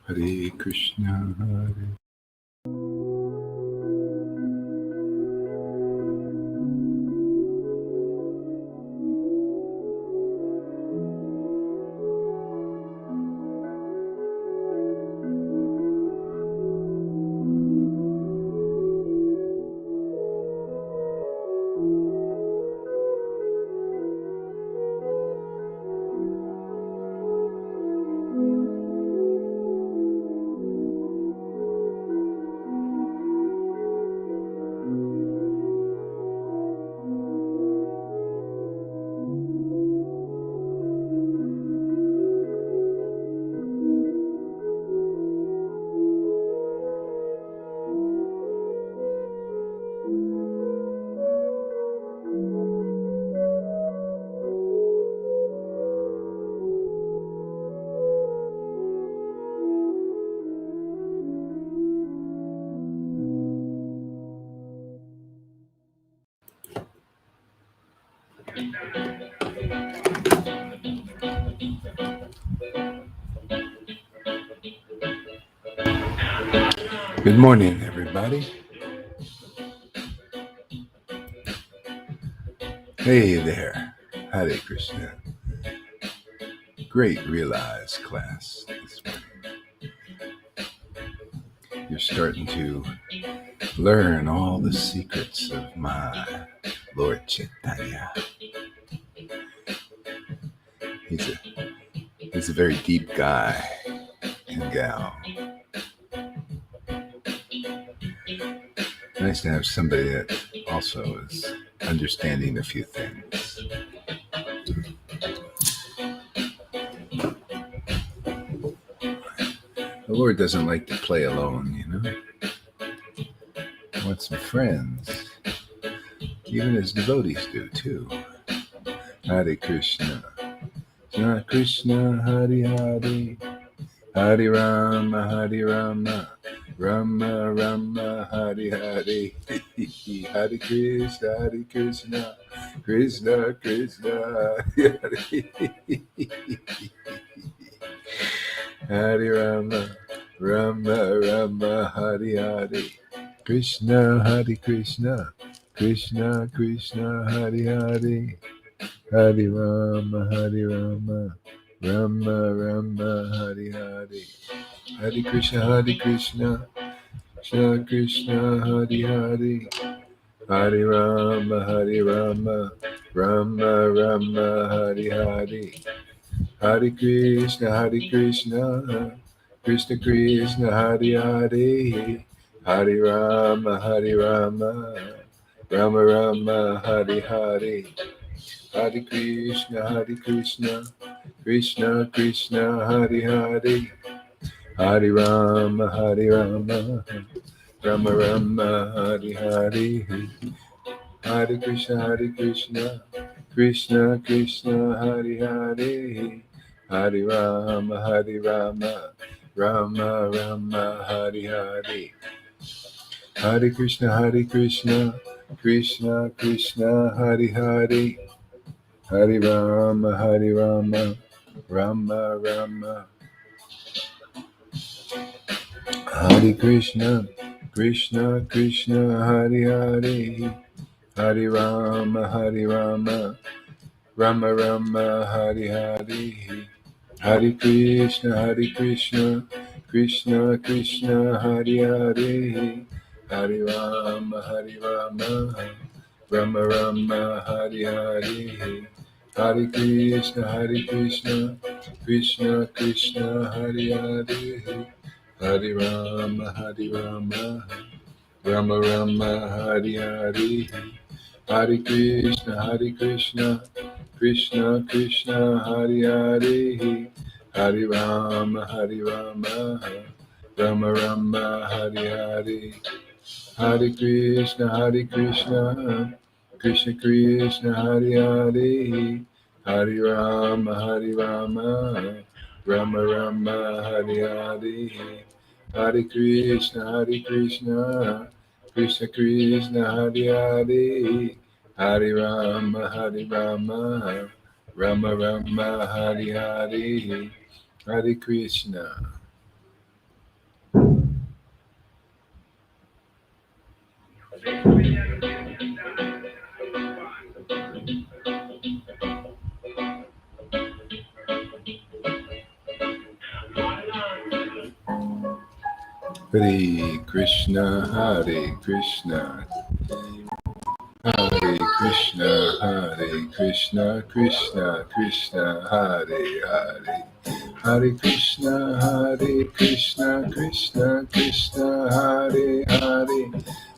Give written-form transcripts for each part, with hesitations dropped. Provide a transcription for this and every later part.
Hare Krishna, Hare. Good morning, everybody. Hey there. Hare Krishna. Great Realize class this morning. You're starting to learn all the secrets of my Lord Chaitanya. He's a very deep guy and gal. Nice to have somebody that also is understanding a few things. The Lord doesn't like to play alone, you know. He wants some friends. Even his devotees do too. Hare Krishna. Krishna Krishna Hare Hare. Hare Rama Hare Rama. Rama Rama Hare Hare. Hare Krishna Hare Krishna. Krishna Krishna Hare Hare Rama. Rama Rama Hare Hare. Krishna Hare Krishna. Krishna Krishna Hare Hare. Hare Rama Hare Rama. Rama Rama Hare Hare. Hare Krishna Krishna Krishna Hare Hare. Hare Rama Hare Rama. Rama Rama Hare Hare. Hare Krishna Krishna Krishna Hare Hare. Hare Rama Hare Rama. Rama Rama Hare Hare. Hare Krishna Krishna Krishna Hare Hare. Hare Rama Hare Rama. Rama Rama Hare Hare. Hare Krishna Krishna Krishna Hare Hare. Hare Rama Hare Rama. Rama Rama Hare Hare. Hare Krishna Krishna Krishna Hare Hare. Hare Rama Hare Rama. Rama Rama. Hare Krishna Krishna Hare Hare. Hare Rama Hare Rama. Rama Rama Hare Hare. Hare Krishna Krishna Krishna Hare Hare. Hare Rama Hare Rama. Rama Rama Hare Hare. Hare Krishna Krishna Hare Hare. Hare Rama Hare Rama. Rama Rama Hare Hare. Hare Krishna Krishna Krishna Hare Hare. Hare Rama Hare Rama. Rama Rama Hare Hare. Hare Krishna Krishna Krishna Hare Hare. Hare Rama Hare Rama. Rama Rama Hare Hare. Hare Krishna Krishna Krishna Hare Hare. Hare Rama Hare Rama. Rama Rama Hare Hare. Hare Krishna. Hare Krishna, Hare Krishna, Hare Krishna, Hare Krishna, Krishna Krishna, Hare Hare. Hare Krishna, Hare Krishna, Krishna Krishna, Hare Hare.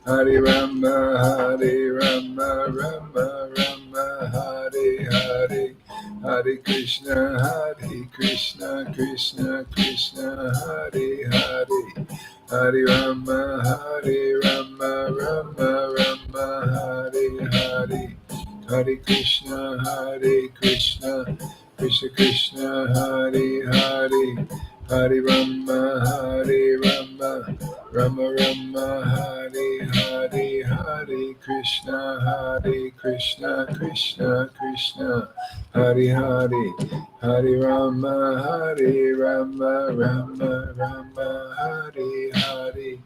Hare Rama, Hare Rama, Rama Rama, Hare Hare. Hare Krishna, Hare Krishna, Krishna Krishna, Hare Hare. Hare Rama, Hare Rama, Rama Rama, Hare Hare. Hare Krishna, Hare Krishna, Krishna Krishna, Hare Hare. Hare Rama, Hare Rama, Rama Rama, Hare Hare. Hare Krishna, Hare Krishna, Krishna Krishna, Hare Hare. Hare Rama, Hare Rama, Rama Rama, Hare Hare.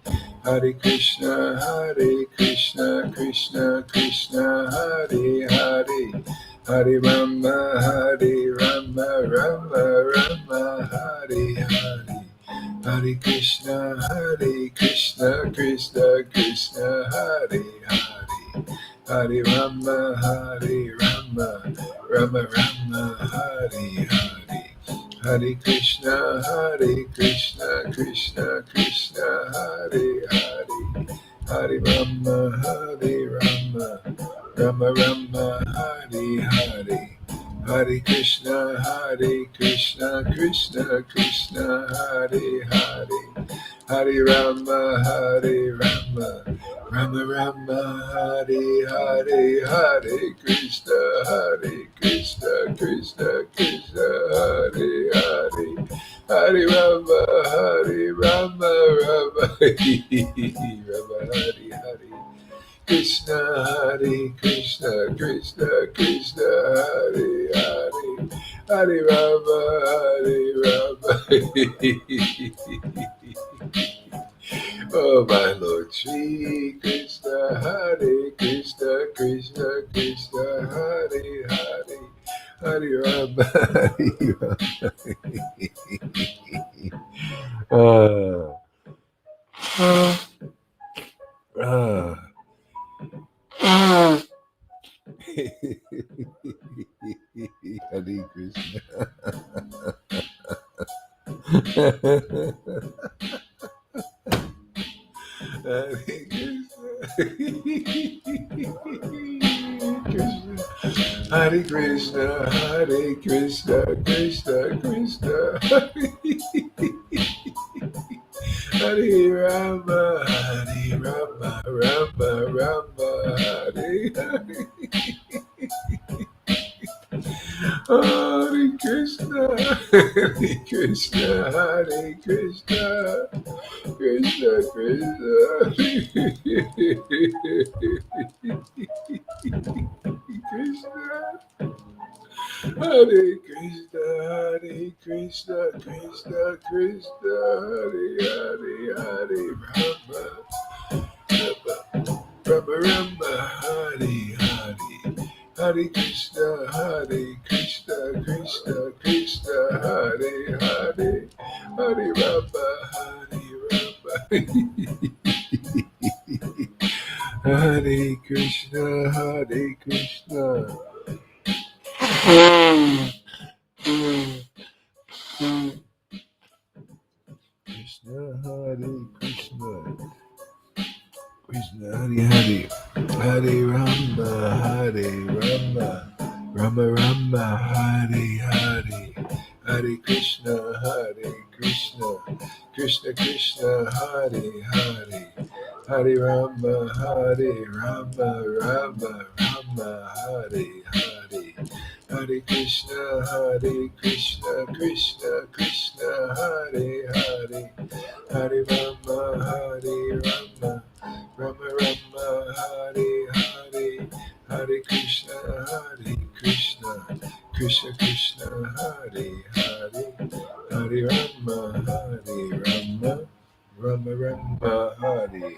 Hare Krishna, Hare Krishna, Krishna Krishna, Hare Hare. Hare Rama, Hare Rama, Rama Rama, Hare Hare. Hare Krishna, Hare Krishna, Krishna Krishna, Hare Hare. Hare Rama, Hare Rama, Rama Rama, Hare Hare. Hare Krishna, Hare Krishna, Krishna Krishna, Hare Hare. Hare Rama, Hare Rama, Rama Rama, Hare Hare. Hare Krishna, Hare Krishna, Krishna Krishna, Hare Hare. Hare Rama, Hare Rama, Rama Rama, Hare Hare. Hare Krishna, Hare Krishna, Krishna Krishna, Hare Hare. Hare Rama, Hare Rama, Rama Rama, Hare Hare. Krishna, Hare Krishna, Krishna Krishna, Hare Hare. Hare Rama, Hare Rama. Oh, my Lord Shri Krishna, Hare Krishna, Krishna Krishna, Hare Hare. Hare Rama, Hare Rama. Hare Krishna. Hare Krishna. Hare Krishna, Hare Krishna, Krishna Krishna, Hare Rama, Hare Rama, Rama Rama, Hare Hare. Hare Krishna, Hare Krishna, Hare Krishna, Krishna Krishna, Krishna. Hare Krishna, Hare Krishna, Krishna Krishna, Hare Hare, Hare Rama, Rama Rama, Hare Hare. Hare Krishna, Hare Krishna, Krishna Krishna, Hare Hare. Hare Rama, Hare Rama. Hare Krishna, Hare Krishna. Krishna, Hare Krishna, Krishna Hare Hare, Hare Rama, Hare Rama, Rama Rama, Hare Hare. Hare Krishna, Hare Krishna, Krishna Krishna, Hare Hare. Hare Rama, Hare Rama, Rama Rama, Hare Hare. Hare Krishna, Hare Krishna, Krishna Krishna, Hare Hare. Hare Rama, Hare Rama, Rama Rama, Hare Hare. Hare Krishna, Hare Krishna, Krishna Krishna, Hare Hare. Hare Rama, Hare Rama, Rama Rama, Hare Hare.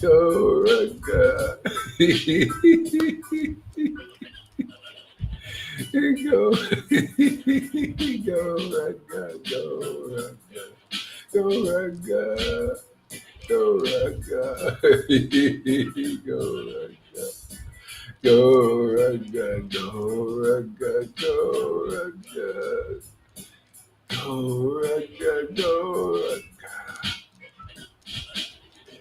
Gauranga. Go, Gauranga, Gauranga, Gauranga, Gauranga, Gauranga. Gauranga, Gauranga, Gauranga, Gauranga, Gauranga.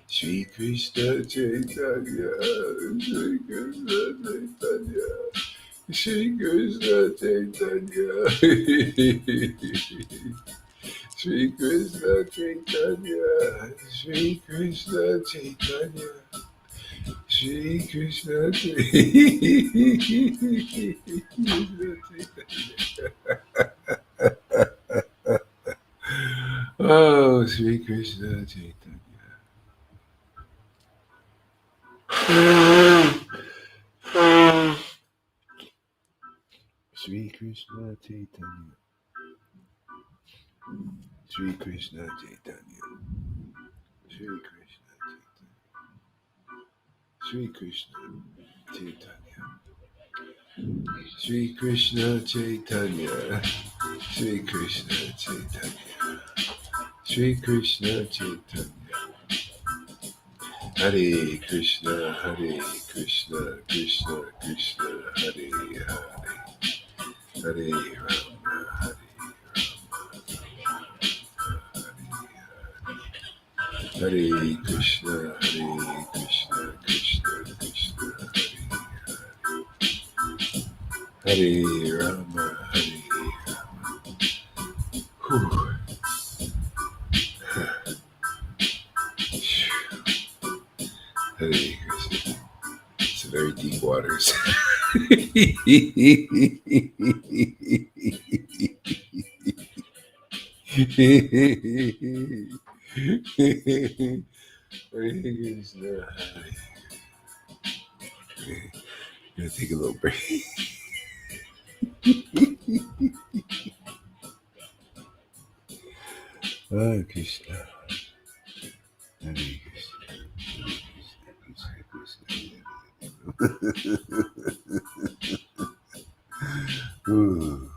Shri Krishna Chaitanya, Shri Krishna Chaitanya, Shri Krishna Chaitanya, Shri Krishna Chaitanya, Shri Krishna Chaitanya. Shri Krishna Oh, Shri Krishna Chaitanya. Shri Krishna Chaitanya. Shri Krishna Chaitanya. Shri Krishna Chaitanya. Shri Krishna Chaitanya. Shri Krishna Chaitanya. Shri Krishna Chaitanya. Shri Krishna Chaitanya. Hare Krishna, Hare Krishna, Krishna Krishna, Hare Hare, Hare Rama, Hare Krishna, Hare Krishna, Krishna Krishna, Hare Hare Rama, Hare Rama. Whew. Hare Krishna. It's very deep waters. Hare Krishna. Gonna take a little break. Hare Krishna. Hare Krishna. Krishna Krishna. Ooh.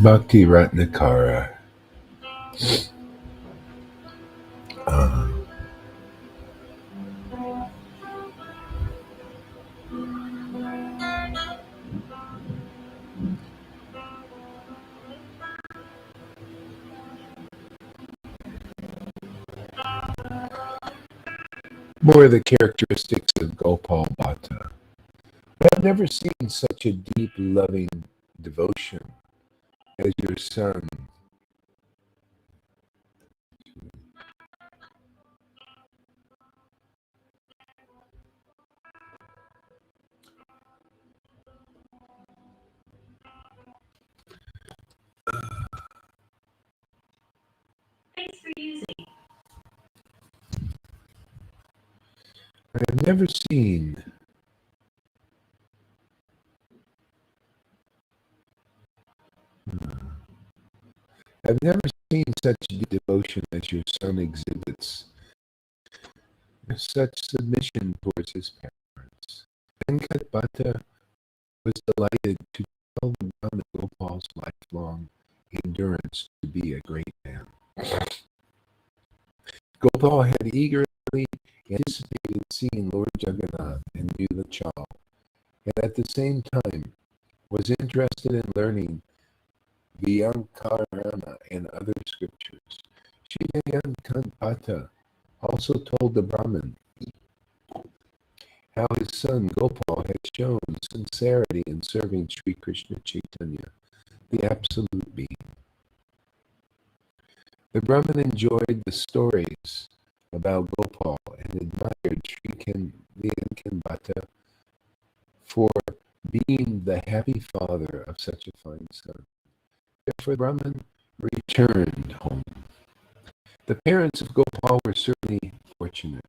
Bhakti Ratnakara. More of the characteristics of Gopal Bhatta. I've never seen such a deep, loving devotion as your son. Thanks for using. I've never seen such deep devotion as your son exhibits. Such submission towards his parents. Venkat Bhatta was delighted to tell the Brahma Gopal's lifelong endurance to be a great man. Gopal had eagerly eagerly anticipated seeing Lord Jagannath and Nilachal, and at the same time was interested in learning Vyankarana and other scriptures. Shridayankanpata also told the Brahmin how his son Gopal had shown sincerity in serving Sri Krishna Chaitanya, the Absolute Being. The Brahmin enjoyed the stories about Gopal and admired Sri Vyankanpata for being the happy father of such a fine son. Therefore, Brahman returned home. The parents of Gopal were certainly fortunate,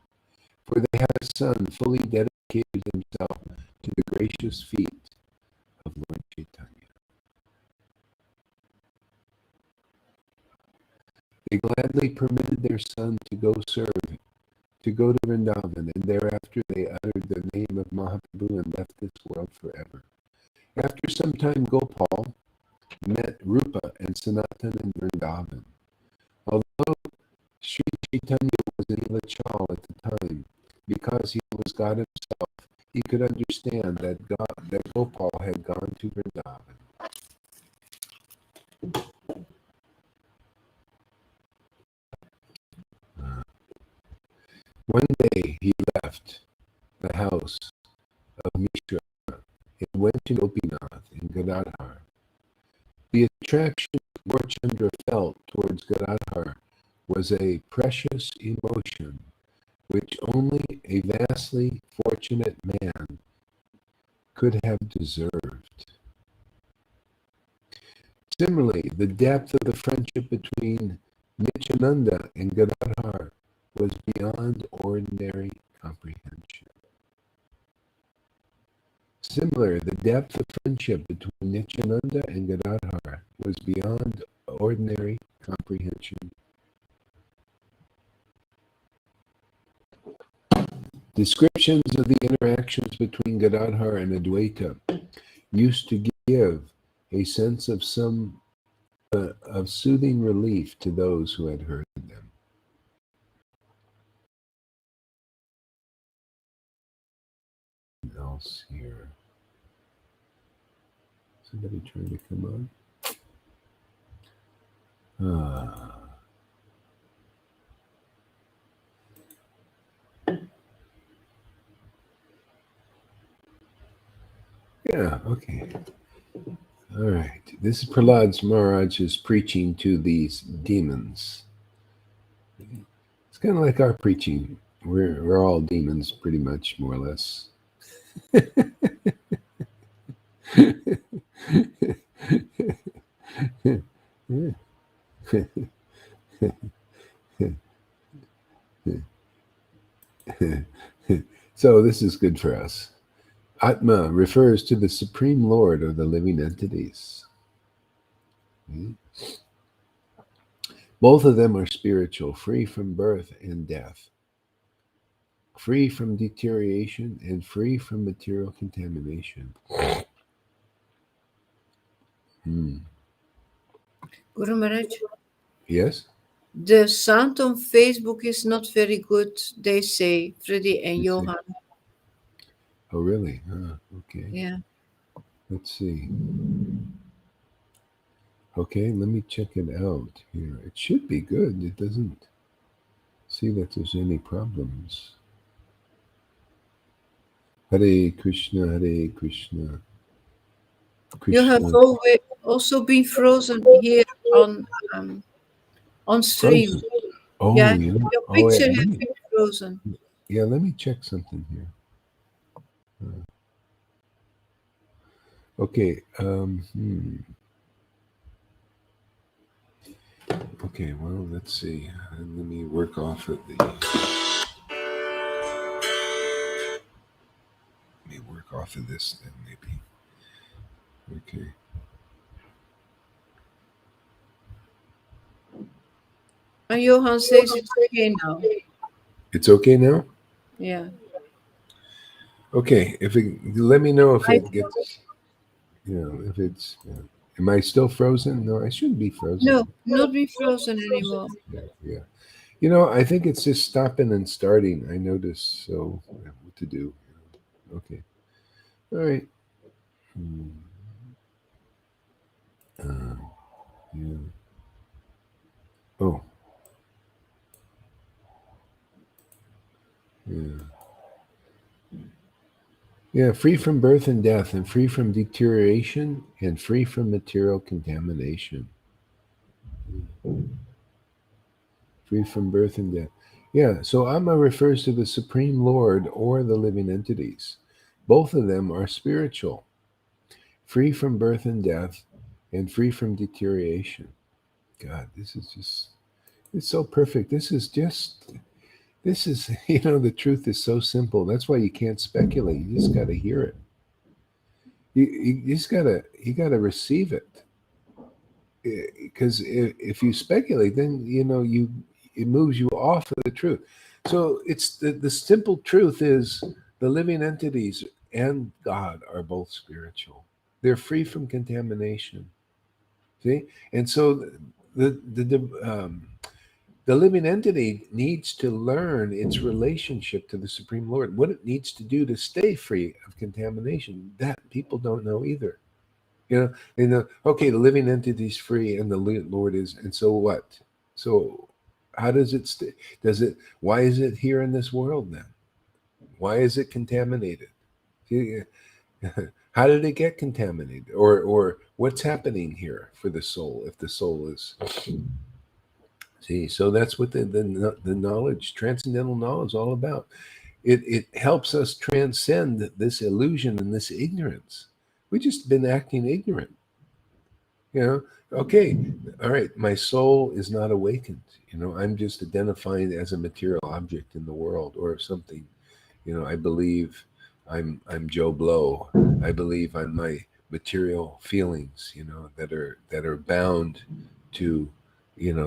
for they had a son fully dedicated himself to the gracious feet of Lord Chaitanya. They gladly permitted their son to go to Vrindavan, and thereafter they uttered the name of Mahaprabhu and left this world forever. After some time, Gopal met Rupa and Sanatan in Vrindavan. Although Sri Chaitanya was in Nilachal at the time, because he was God himself, he could understand that Gopal had gone to Vrindavan. One day he left the house of Mishra and went to Gopinath in Gadadhar. The attraction Gaurchandra felt towards Gadadhar was a precious emotion which only a vastly fortunate man could have deserved. Similarly, the depth of the friendship between Nityananda and Gadadhar was beyond ordinary comprehension. Similar, the depth of friendship between Nityananda and Gadadhar was beyond ordinary comprehension. Descriptions of the interactions between Gadadhar and Advaita used to give a sense of soothing relief to those who had heard them. What else here? Somebody trying to come on? Yeah, okay. All right. This is Prahlad Maharaj's preaching to these demons. It's kind of like our preaching. We're all demons, pretty much, more or less. So this is good for us. Atma refers to the Supreme Lord of the living entities. Both of them are spiritual, free from birth and death, free from deterioration, and free from material contamination. Guru Maharaj, Yes? the sound on Facebook is not very good, they say, Freddy and You see. Johan. Oh, really? Okay. Yeah. Let's see. Okay, let me check it out here. It should be good. It doesn't see that there's any problems. Hare Krishna, Hare Krishna. You have also been frozen here on stream. Frozen. Oh, Yeah, you know. your Oh, yeah, picture has been frozen. yeah, let me check something here. Okay. Okay, well, let's see. Let me work off of the. Let me work off of this then, maybe. Okay. And Johan says it's okay now. It's okay now? Yeah. Okay. Let me know if it gets. If it's. Am I still frozen? No, I shouldn't be frozen. No, not be frozen anymore. I think it's just stopping and starting. I notice. So, what to do? Okay. All right. Hmm. Uh, yeah. Oh, yeah. Yeah. Free from birth and death, and free from deterioration, and free from material contamination. Free from birth and death. Yeah. So Amma refers to the Supreme Lord or the living entities. Both of them are spiritual, free from birth and death, and free from deterioration. God, this is just, it's so perfect. This is, the truth is so simple. That's why you can't speculate. You just got to hear it. You just you gotta receive it. Because if you speculate, then, it moves you off of the truth. So it's the simple truth is the living entities and God are both spiritual. They're free from contamination. See? And so the living entity needs to learn its relationship to the Supreme Lord, what it needs to do to stay free of contamination. That people don't know either. Okay, the living entity is free and the Lord is, and so what? So how does it stay? Why is it here in this world then? Why is it contaminated? See, how did it get contaminated? Or what's happening here for the soul if the soul is. See, so that's what the knowledge, transcendental knowledge, is all about. It helps us transcend this illusion and this ignorance. We've just been acting ignorant. Okay, all right, my soul is not awakened. I'm just identified as a material object in the world or something. I believe I'm Joe Blow. I believe I'm my material feelings, that are bound to,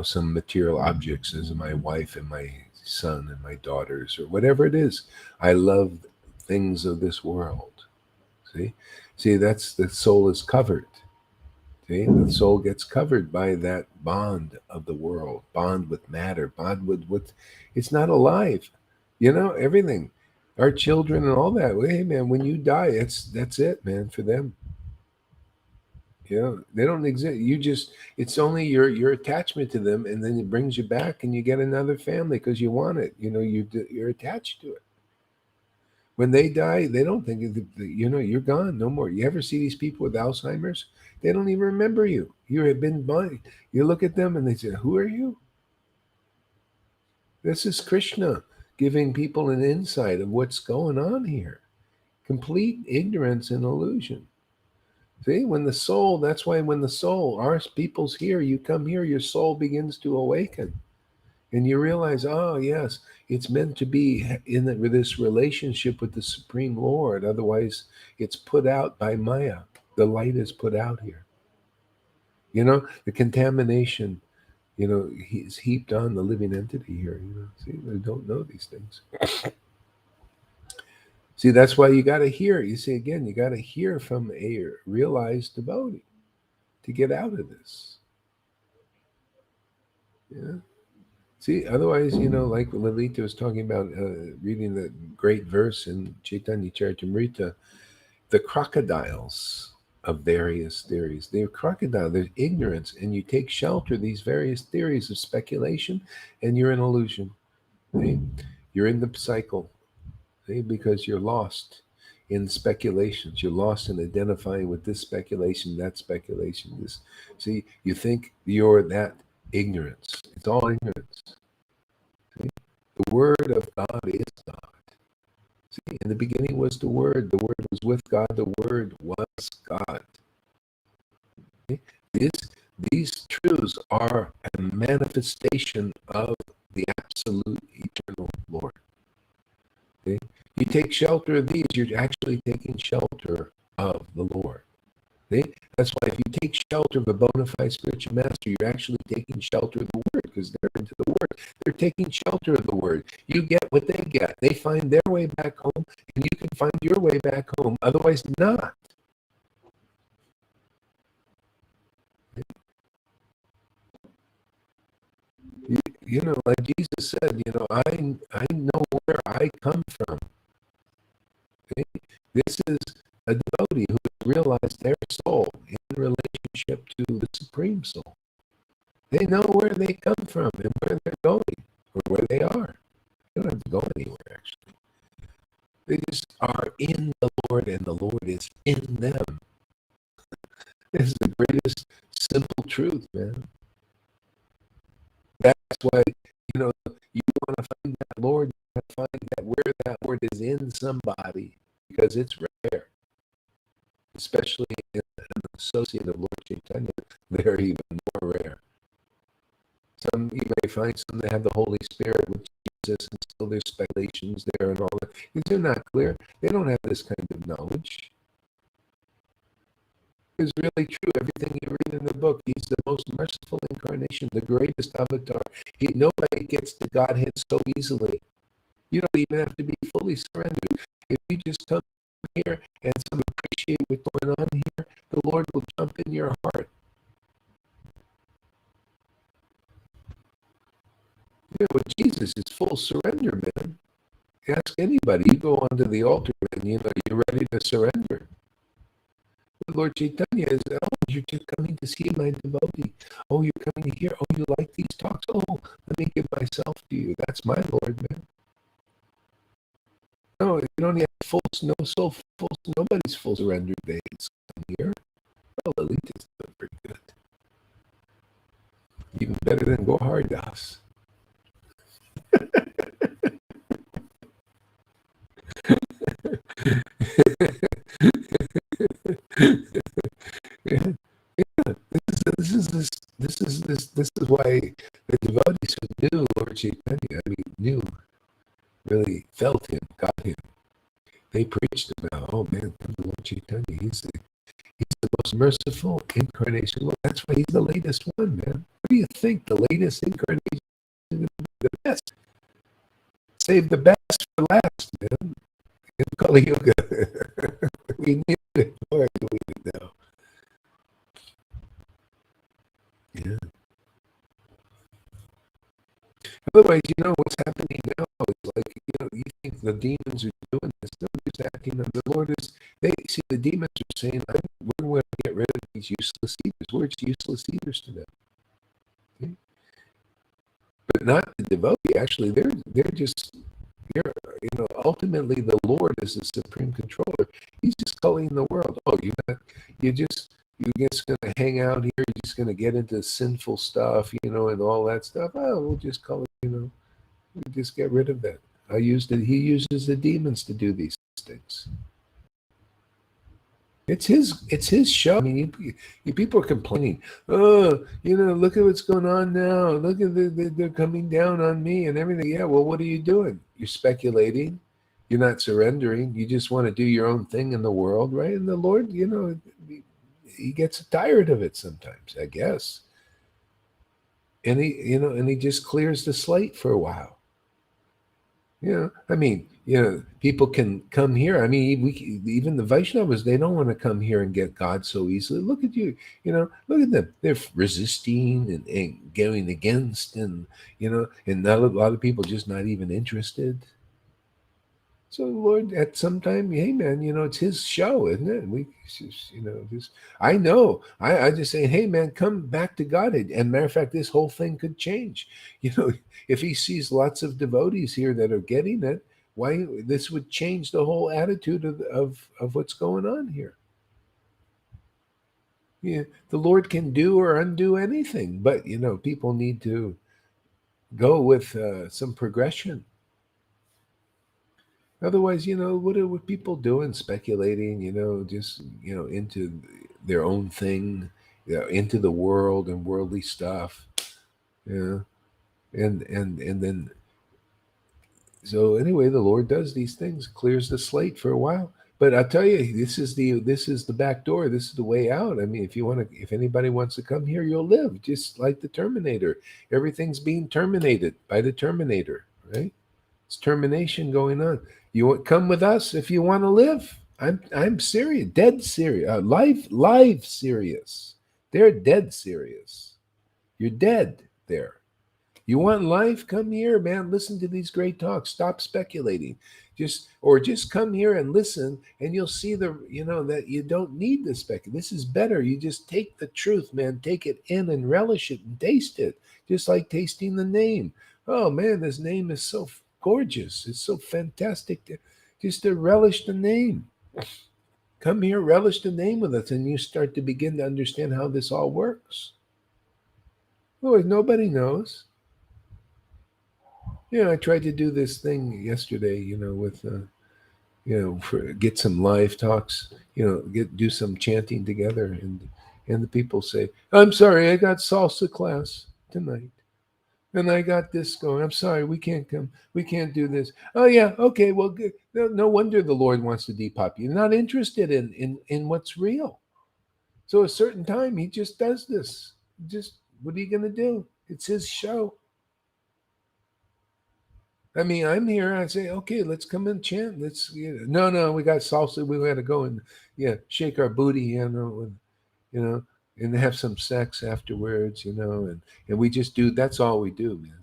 some material objects as my wife and my son and my daughters or whatever it is. I love things of this world. See, that's the soul is covered. See, the soul gets covered by that bond of the world, bond with matter, bond with what it's not alive. Everything. Our children and all that. Well, hey man, when you die, that's it, man, for them. They don't exist. It's only your attachment to them, and then it brings you back and you get another family because you want it. You're attached to it. When they die, they don't think you're gone, no more. You ever see these people with Alzheimer's? They don't even remember you. You have been by. You look at them and they say, "Who are you?" This is Krishna giving people an insight of what's going on here. Complete ignorance and illusion. See, that's why when the soul, our people's here, you come here, your soul begins to awaken. And you realize, oh, yes, it's meant to be with this relationship with the Supreme Lord. Otherwise, it's put out by Maya. The light is put out here. The contamination, is heaped on the living entity here. See, they don't know these things. See, that's why you got to hear. You see, again, you got to hear from a realized devotee to get out of this. Yeah. See, otherwise, like Lalita was talking about, reading the great verse in Chaitanya Charitamrita, the crocodiles of various theories. They're crocodile, there's ignorance, and you take shelter of these various theories of speculation, and you're in illusion. See? You're in the cycle, see? Because you're lost in speculations. You're lost in identifying with this speculation, that speculation. This, see, you think you're that ignorance. It's all ignorance. See? The Word of God is God. See, in the beginning was the Word was with God, the Word was God. See? These truths are a manifestation of the absolute eternal Lord. See? You take shelter of these, you're actually taking shelter of the Lord. See? That's why if you take shelter of a bona fide spiritual master, you're actually taking shelter of the Word because they're into the Word. They're taking shelter of the Word. You get what they get. They find their way back home, and you can find your way back home. Otherwise, not. like Jesus said, I know where I come from. Okay? This is a devotee who has realized their soul in relationship to the Supreme Soul. They know where they come from and where they're going, or where they are. They don't have to go anywhere, actually. They just are in the Lord, and the Lord is in them. This is the greatest simple truth, man. That's why, you want to find that Lord, you want to find that where that Lord is in somebody, because it's rare. Especially in an associate of Lord Chaitanya, they're even more rare. Some, you may find some that have the Holy Spirit with Jesus, and still there's speculations there and all that. Because they're not clear. They don't have this kind of knowledge. It's really true. Everything you read in the book, he's the most merciful incarnation, the greatest avatar. Nobody gets to Godhead so easily. You don't even have to be fully surrendered. If you just come here and some appreciate what's going on here, the Lord will jump in your heart. With Jesus, it's full surrender, man. Ask anybody. You go onto the altar and you're ready to surrender. Lord Chaitanya is, you're just coming to see my devotee. Oh, you're coming to hear. Oh, you like these talks. Oh, let me give myself to you. That's my Lord, man. No, you don't have nobody's full surrender days come here. Well, Lalitha's doing pretty good. Even better than Goharidas. This is why the devotees who knew Lord Chaitanya, really felt him, got him. They preached about, oh man, come to Lord Chaitanya. He's the most merciful incarnation. Well, that's why he's the latest one, man. What do you think? The latest incarnation is the best. Save the best for last, man. In Kali Yuga. We need it. Boy, do we need it now. Yeah. Otherwise, what's happening now is like, you think the demons are doing this. They're just acting on the Lord is. They see the demons are saying, we're going to get rid of these useless eaters. We're useless eaters to them. Okay? But not the devotee. Actually, they're ultimately the Lord is the supreme controller. He's just culling the world. Oh, you're just going to hang out here. You're just going to get into sinful stuff, and all that stuff. Oh, we'll just call it, we'll just get rid of that. He uses the demons to do these things. It's his show. I mean, you people are complaining. Oh, look at what's going on now. Look at they're coming down on me and everything. Yeah, well, what are you doing? You're speculating. You're not surrendering. You just want to do your own thing in the world, right? And the Lord, he gets tired of it sometimes, I guess. And he just clears the slate for a while. People can come here. I mean, even the Vaishnavas, they don't want to come here and get God so easily. Look at you, look at them. They're resisting and going against, and not a lot of people just not even interested. So Lord, at some time, hey man, it's his show, isn't it? We just I know. I just say, hey man, come back to Godhead. And matter of fact, this whole thing could change. If he sees lots of devotees here that are getting it, why this would change the whole attitude of what's going on here. Yeah, the Lord can do or undo anything, but people need to go with some progression. Otherwise, what are people doing? Speculating, just into their own thing, into the world and worldly stuff. Yeah, and then so anyway, the Lord does these things, clears the slate for a while. But I tell you, this is the back door. This is the way out. I mean, if anybody wants to come here, you'll live just like the Terminator. Everything's being terminated by the Terminator, right? It's termination going on. You want come with us if you want to live. I'm serious, dead serious, live serious. They're dead serious. You're dead there. You want life? Come here, man. Listen to these great talks. Stop speculating. Just come here and listen, and you'll see that you don't need the spec. This is better. You just take the truth, man. Take it in and relish it and taste it, just like tasting the name. Oh man, this name is so gorgeous. It's so fantastic just to relish the name. Come here, relish the name with us, and you start to begin to understand how this all works. Lord, nobody knows. I tried to do this thing yesterday, with get some live talks, do some chanting together, and the people say, "I'm sorry, I got salsa class tonight, and I got this going. I'm sorry, we can't come, we can't do this." Oh yeah, okay, well, good. No wonder the Lord wants to depop you. You're not interested in what's real. So a certain time, He just does this. Just what are you going to do? It's His show. I mean, I'm here. I say, okay, let's come and chant. Let's, no, we got salsa. We got to go and, shake our booty, you know, and have some sex afterwards, and we just do. That's all we do, man.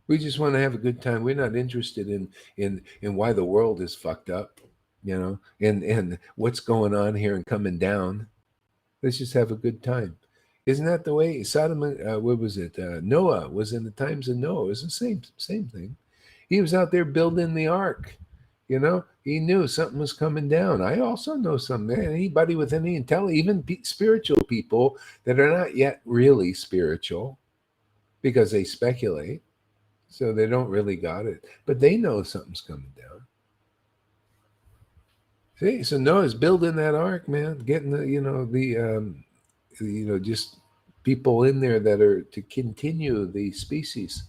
We just want to have a good time. We're not interested in why the world is fucked up, and what's going on here and coming down. Let's just have a good time. Isn't that the way Sodom? What was it? Noah was in the times of Noah. It was the same thing. He was out there building the ark. He knew something was coming down. I also know something. Anybody with any intelligence, even spiritual people that are not yet really spiritual, because they speculate, so they don't really got it, but they know something's coming down. See, so Noah's building that ark, man, getting just people in there that are to continue the species.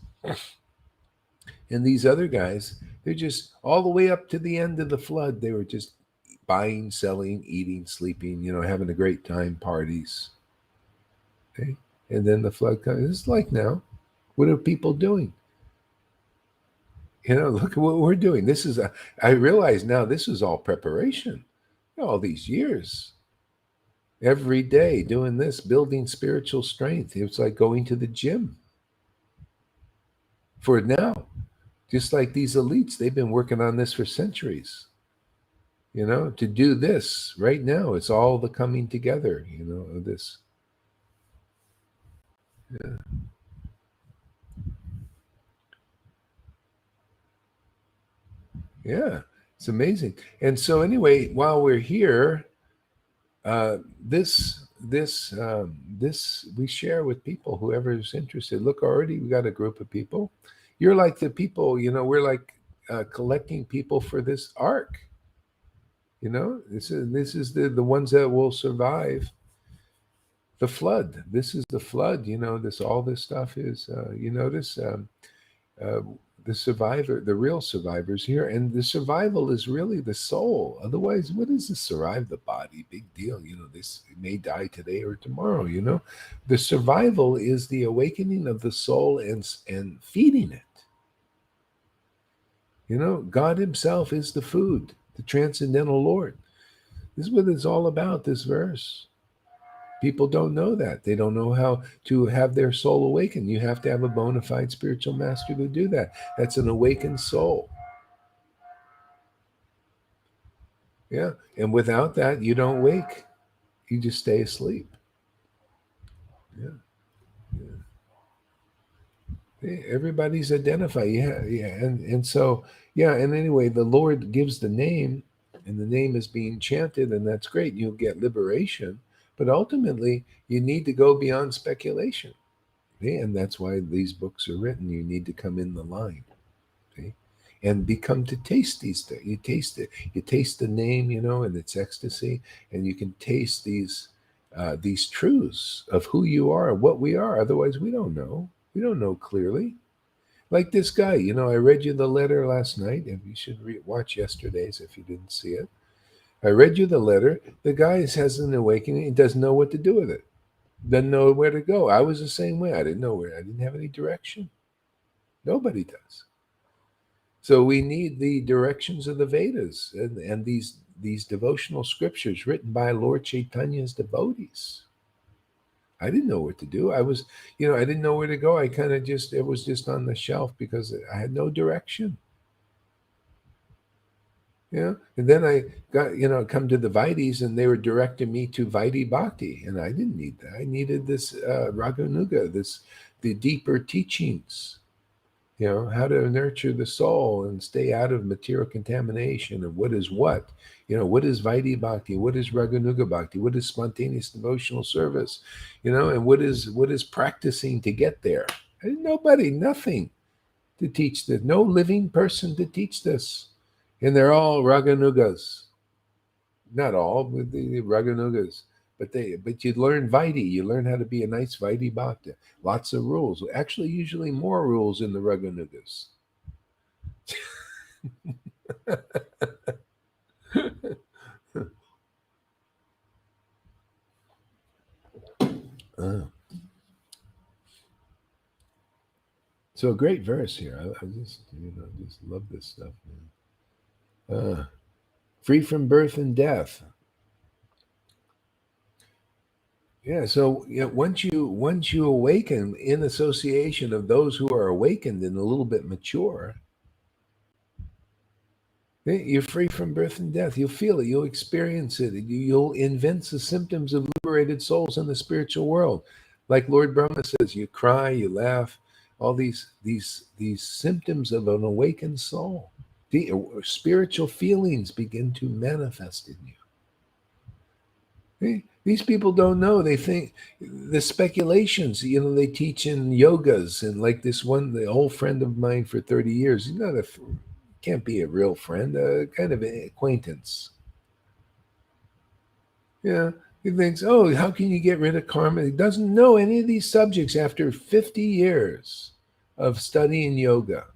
And these other guys, they're just all the way up to the end of the flood. They were just buying, selling, eating, sleeping, having a great time, parties. Okay. And then the flood comes. It's like now. What are people doing? Look at what we're doing. I realize now this is all preparation. All these years. Every day doing this, building spiritual strength. It's like going to the gym. For now, just like these elites, they've been working on this for centuries. To do this right now, it's all the coming together, of this. Yeah. Yeah, it's amazing. And so anyway, while we're here, this we share with people, whoever's interested. Look, already we got a group of people. You're like the people, we're like collecting people for this ark. This is the ones that will survive the flood. This is the flood. All this stuff is. You notice the survivor, the real survivors here, and the survival is really the soul. Otherwise, what is to survive the body? Big deal. This may die today or tomorrow. The survival is the awakening of the soul and feeding it. God Himself is the food, the transcendental Lord. This is what it's all about. This verse. People don't know that. They don't know how to have their soul awaken. You have to have a bona fide spiritual master to do that. That's an awakened soul. Yeah. And without that, you don't wake. You just stay asleep. Yeah. Everybody's identified. Yeah. And so, and anyway, the Lord gives the name, and the name is being chanted, and that's great. You'll get liberation. But ultimately, you need to go beyond speculation. Okay? And that's why these books are written. You need to come in the line. Okay? And become to taste these things. You taste it. You taste the name, and its ecstasy. And you can taste these truths of who you are and what we are. Otherwise, we don't know. We don't know clearly. Like this guy, I read you the letter last night, and you should watch yesterday's if you didn't see it. I read you the letter. The guy has an awakening. He doesn't know what to do with it. Doesn't know where to go. I was the same way. I didn't know where. I didn't have any direction. Nobody does. So we need the directions of the Vedas and these devotional scriptures written by Lord Chaitanya's devotees. I didn't know what to do. I was, I didn't know where to go. I kind of it was just on the shelf because I had no direction. And then I got, come to the Vaides, and they were directing me to Vaidi Bhakti, and I didn't need that. I needed this Raganuga, the deeper teachings, how to nurture the soul and stay out of material contamination, and what is what. What is Vaidi Bhakti? What is Raganuga Bhakti? What is spontaneous devotional service? And what is practicing to get there? Nobody, nothing to teach this. No living person to teach this. And they're all Raganugas. Not all, but the Raganugas. But you learn Vaidi. You learn how to be a nice Vaidi Bhakta. Lots of rules. Actually, usually more rules in the Raganugas. So a great verse here. I just love this stuff, man. Free from birth and death. Yeah. So once you awaken in association of those who are awakened and a little bit mature, you're free from birth and death. You'll feel it. You'll experience it. You'll invent the symptoms of liberated souls in the spiritual world. Like Lord Brahma says, you cry, you laugh, all these symptoms of an awakened soul. The spiritual feelings begin to manifest in you. These people don't know. They think the speculations, they teach in yogas, and like this one, the old friend of mine for 30 years, he's not can't be a real friend, kind of an acquaintance. He thinks, oh, how can you get rid of karma? He doesn't know any of these subjects after 50 years of studying yoga.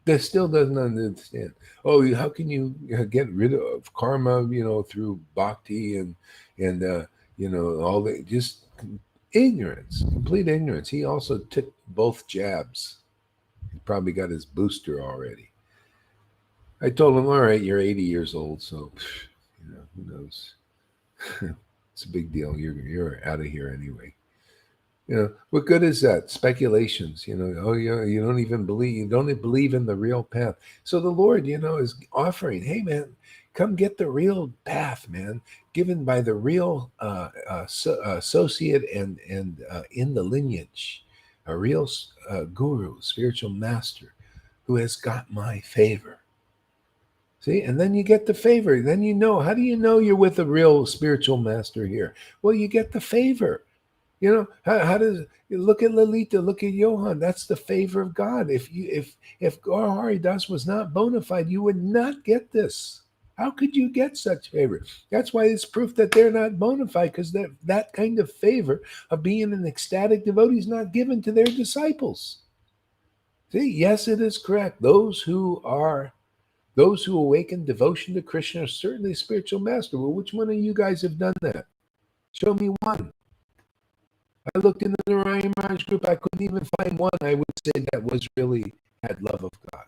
That still doesn't understand. Oh, how can you get rid of karma, through bhakti and all that, just ignorance, complete ignorance. He also took both jabs. He probably got his booster already. I told him, all right, you're 80 years old, so who knows? It's a big deal. You're out of here anyway. What good is that? Speculations, you don't even believe in the real path. So the Lord, is offering, hey man, come get the real path, man, given by the real associate and in the lineage, a real guru, spiritual master, who has got my favor. See, and then you get the favor. Then how do you know you're with a real spiritual master here? Well, you get the favor. How does look at Lalita, look at Johan? That's the favor of God. If Gaur Hari Das was not bona fide, you would not get this. How could you get such favor? That's why it's proof that they're not bona fide, because that kind of favor of being an ecstatic devotee is not given to their disciples. See, yes, it is correct. Those who awaken devotion to Krishna are certainly a spiritual master. Well, which one of you guys have done that? Show me one. I looked in the Narayan Maharaj group. I couldn't even find one I would say that was really had love of God.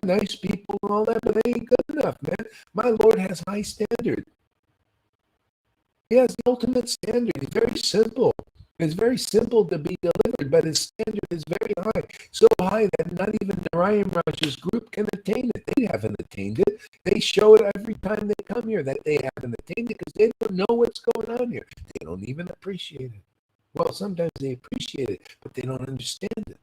Nice people and all that, but they ain't good enough, man. My Lord has high standard. He has the ultimate standard. It's very simple. It's very simple to be delivered, but his standard is very high. So high that not even Narayan Maharaj's group can attain it. They haven't attained it. They show it every time they come here that they haven't attained it because they don't know what's going on here. They don't even appreciate it. Well, sometimes they appreciate it, but they don't understand it.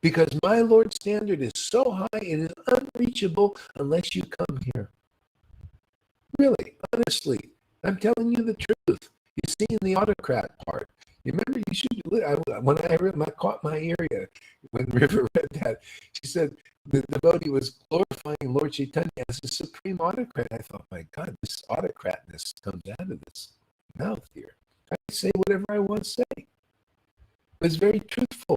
Because my Lord's standard is so high, it is unreachable unless you come here. Really, honestly, I'm telling you the truth. You see in the autocrat part. You remember, when I caught my ear when River read that, she said the devotee was glorifying Lord Chaitanya as a supreme autocrat. I thought, my God, this autocratness comes out of this mouth here. I say whatever I want to say. It was very truthful,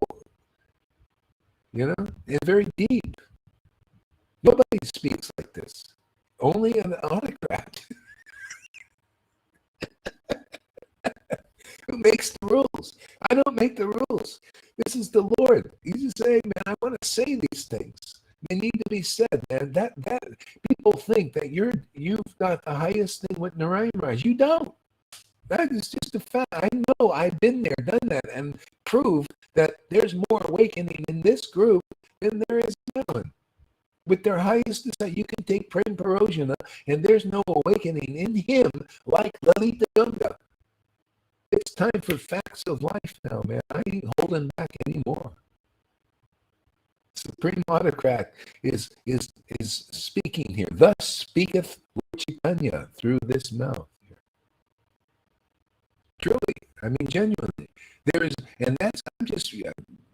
and very deep. Nobody speaks like this. Only an autocrat. Who makes the rules? I don't make the rules. This is the Lord. He's just saying, man, I want to say these things. They need to be said, man. That people think that you've got the highest thing with Narayan Maharaj. You don't. That is just a fact. I know I've been there, done that, and proved that there's more awakening in this group than there is in that one. With their highest desire, you can take Prem Parojana, and there's no awakening in him like Lalita Ganga. It's time for facts of life now, man. I ain't holding back anymore. Supreme Autocrat is speaking here. Thus speaketh Lord Chaitanya through this mouth. Truly, I mean, genuinely. There is, and that's, I'm just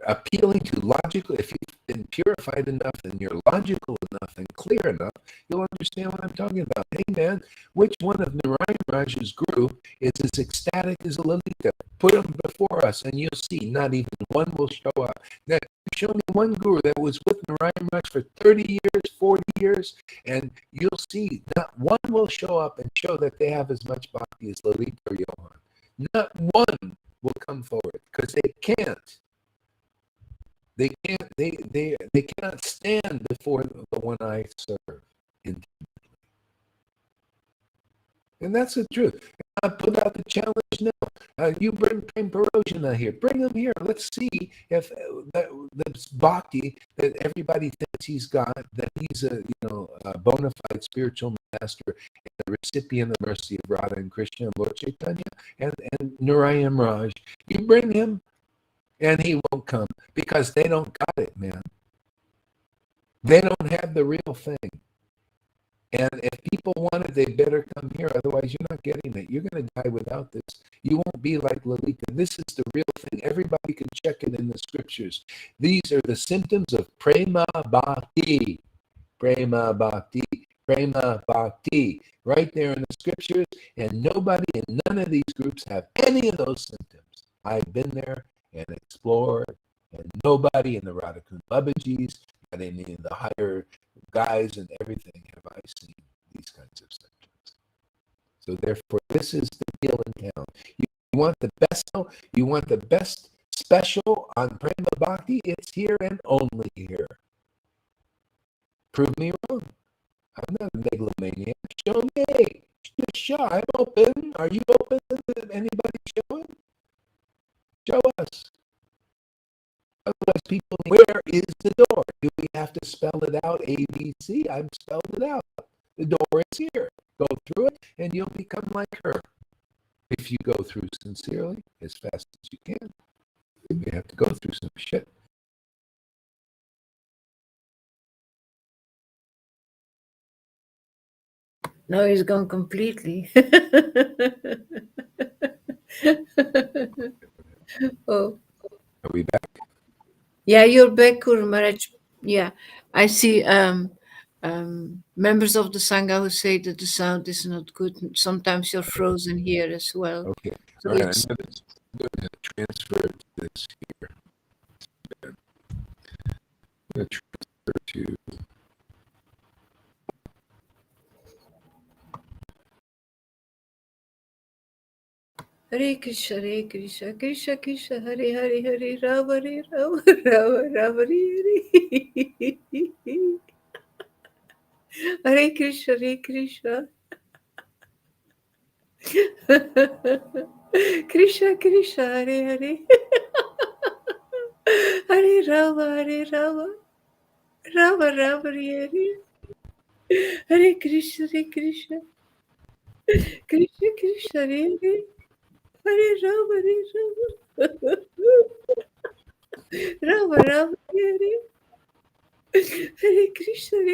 appealing to logical. If you've been purified enough and you're logical enough and clear enough, you'll understand what I'm talking about. Hey, man, which one of Narayan Raj's group is as ecstatic as Lalita? Put them before us, and you'll see not even one will show up. Now, show me one guru that was with Narayan Raj for 30 years, 40 years, and you'll see not one will show up and show that they have as much bhakti as Lalita or Johan. Not one will come forward because they can't. They can't. They cannot stand before the one I serve intimately. And that's the truth. I put out the challenge now. You bring Prem Parojana here. Bring him here. Let's see if the bhakti that everybody thinks he's got, that he's a bona fide spiritual master and the recipient of the mercy of Radha and Krishna and Lord Chaitanya and Narayan Raj. You bring him, and he won't come because they don't got it, man. They don't have the real thing. And if people want it, they better come here. Otherwise, you're not getting it. You're going to die without this. You won't be like Lalita. This is the real thing. Everybody can check it in the scriptures. These are the symptoms of prema bhakti. Prema bhakti. Prema bhakti. Right there in the scriptures. And nobody in none of these groups have any of those symptoms. I've been there and explored. And nobody in the Radhakund Babajis, and any of the higher guys and everything have I seen these kinds of symptoms. So therefore, this is the deal in town. You want the best, you want the best special on Prema Bhakti, it's here and only here. Prove me wrong. I'm not a megalomaniac. Show me. Just show. I'm open. Are you open to anybody showing? Show us. Otherwise, people, where is the door? Do we have to spell it out? A, B, C? I've spelled it out. The door is here. Go through it, and you'll become like her. If you go through sincerely, as fast as you can. You may have to go through some shit. No, he's gone completely. Oh. Are we back? Yeah, you're back, Guru Maharaj. Yeah, I see members of the Sangha who say that the sound is not good. Sometimes you're frozen here as well. Okay. So All right. it's, I'm going to transfer this here. I'm going to transfer to... Hare Krishna, Krishna Krishna, Hare Hare, Hare Rama, Rama Rama, Hare Hare. Hare Krishna. Krishna Krishna, Hare Hare. Hare Rama, Rama Rama, Hare Hare. Hare Krishna, Krishna Krishna, Hare Hare. Hare Rama, Rama Rama, Hare Hare Krishna,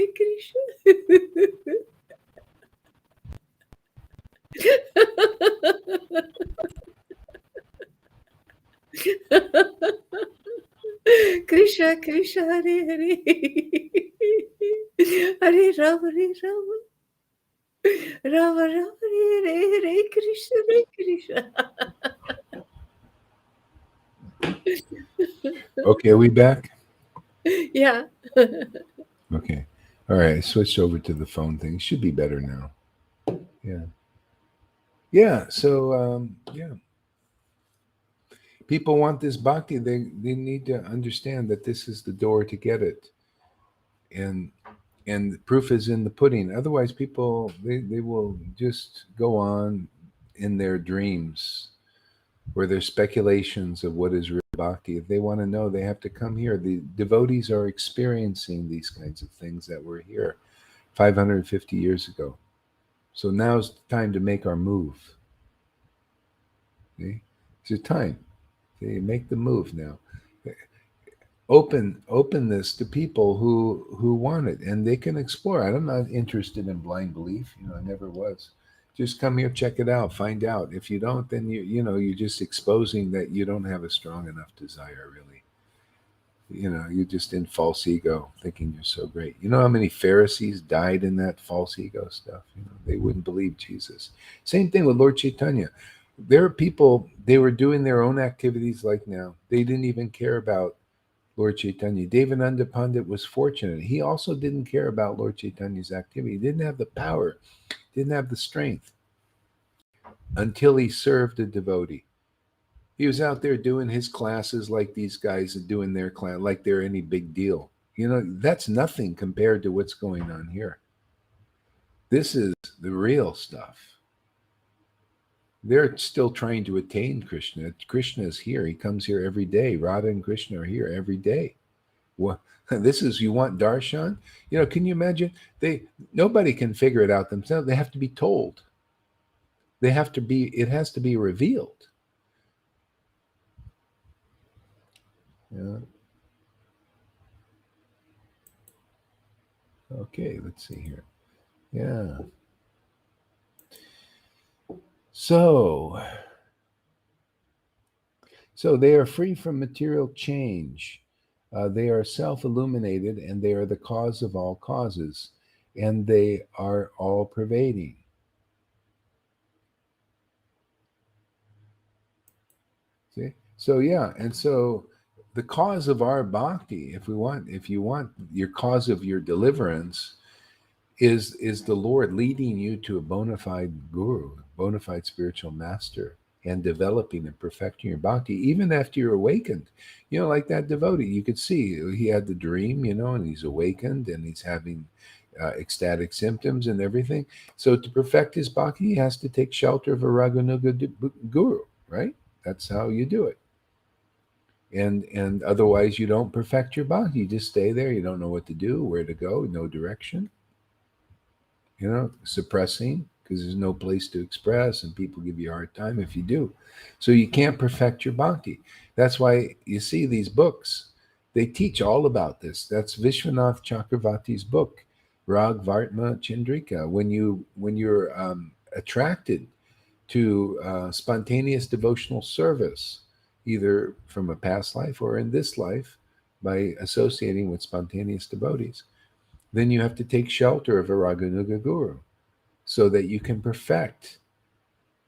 Krishna Krishna, Hare Hare. Hare Rama, Rama Rama, Hare Krishna. Okay, are we back? Yeah. Okay. All right. I switched over to the phone thing. It should be better now. Yeah. Yeah. So, yeah. People want this bhakti. They need to understand that this is the door to get it. And the proof is in the pudding. Otherwise, people, they will just go on in their dreams or their speculations of what is real bhakti. If they want to know, they have to come here. The devotees are experiencing these kinds of things that were here 550 years ago. So now's the time to make our move. See? It's your time. See? Make the move now. Open this to people who want it, and they can explore. I'm not interested in blind belief. I never was. Just come here, check it out, find out. If you don't, then you're just exposing that you don't have a strong enough desire, really. You're just in false ego, thinking you're so great. You know how many Pharisees died in that false ego stuff? They wouldn't believe Jesus. Same thing with Lord Chaitanya. There are people, they were doing their own activities like now. They didn't even care about Lord Chaitanya. Devananda Pandit was fortunate. He also didn't care about Lord Chaitanya's activity. He didn't have the power, didn't have the strength until he served a devotee. He was out there doing his classes like these guys are doing their class, like they're any big deal. That's nothing compared to what's going on here. This is the real stuff. They're still trying to attain Krishna. Krishna is here. He comes here every day. Radha and Krishna are here every day. Well, this is, you want darshan? Can you imagine? Nobody can figure it out themselves. They have to be told. It has to be revealed. Yeah. Okay, let's see here. Yeah. So they are free from material change. They are self-illuminated, and they are the cause of all causes, and they are all pervading. See? So yeah, and so the cause of our bhakti, if you want your cause of your deliverance, is the Lord leading you to a bona fide guru, bona fide spiritual master, and developing and perfecting your bhakti, even after you're awakened. Like that devotee, you could see he had the dream, and he's awakened, and he's having ecstatic symptoms and everything. So to perfect his bhakti, he has to take shelter of a Raganuga guru, right? That's how you do it. And otherwise you don't perfect your bhakti. You just stay there. You don't know what to do, where to go, no direction. Suppressing, because there's no place to express, and people give you a hard time if you do. So you can't perfect your bhakti. That's why you see these books. They teach all about this. That's Vishwanath Chakravarti's book, Rag Vartma Chandrika. When you're attracted to spontaneous devotional service, either from a past life or in this life, by associating with spontaneous devotees, then you have to take shelter of a Raganuga guru so that you can perfect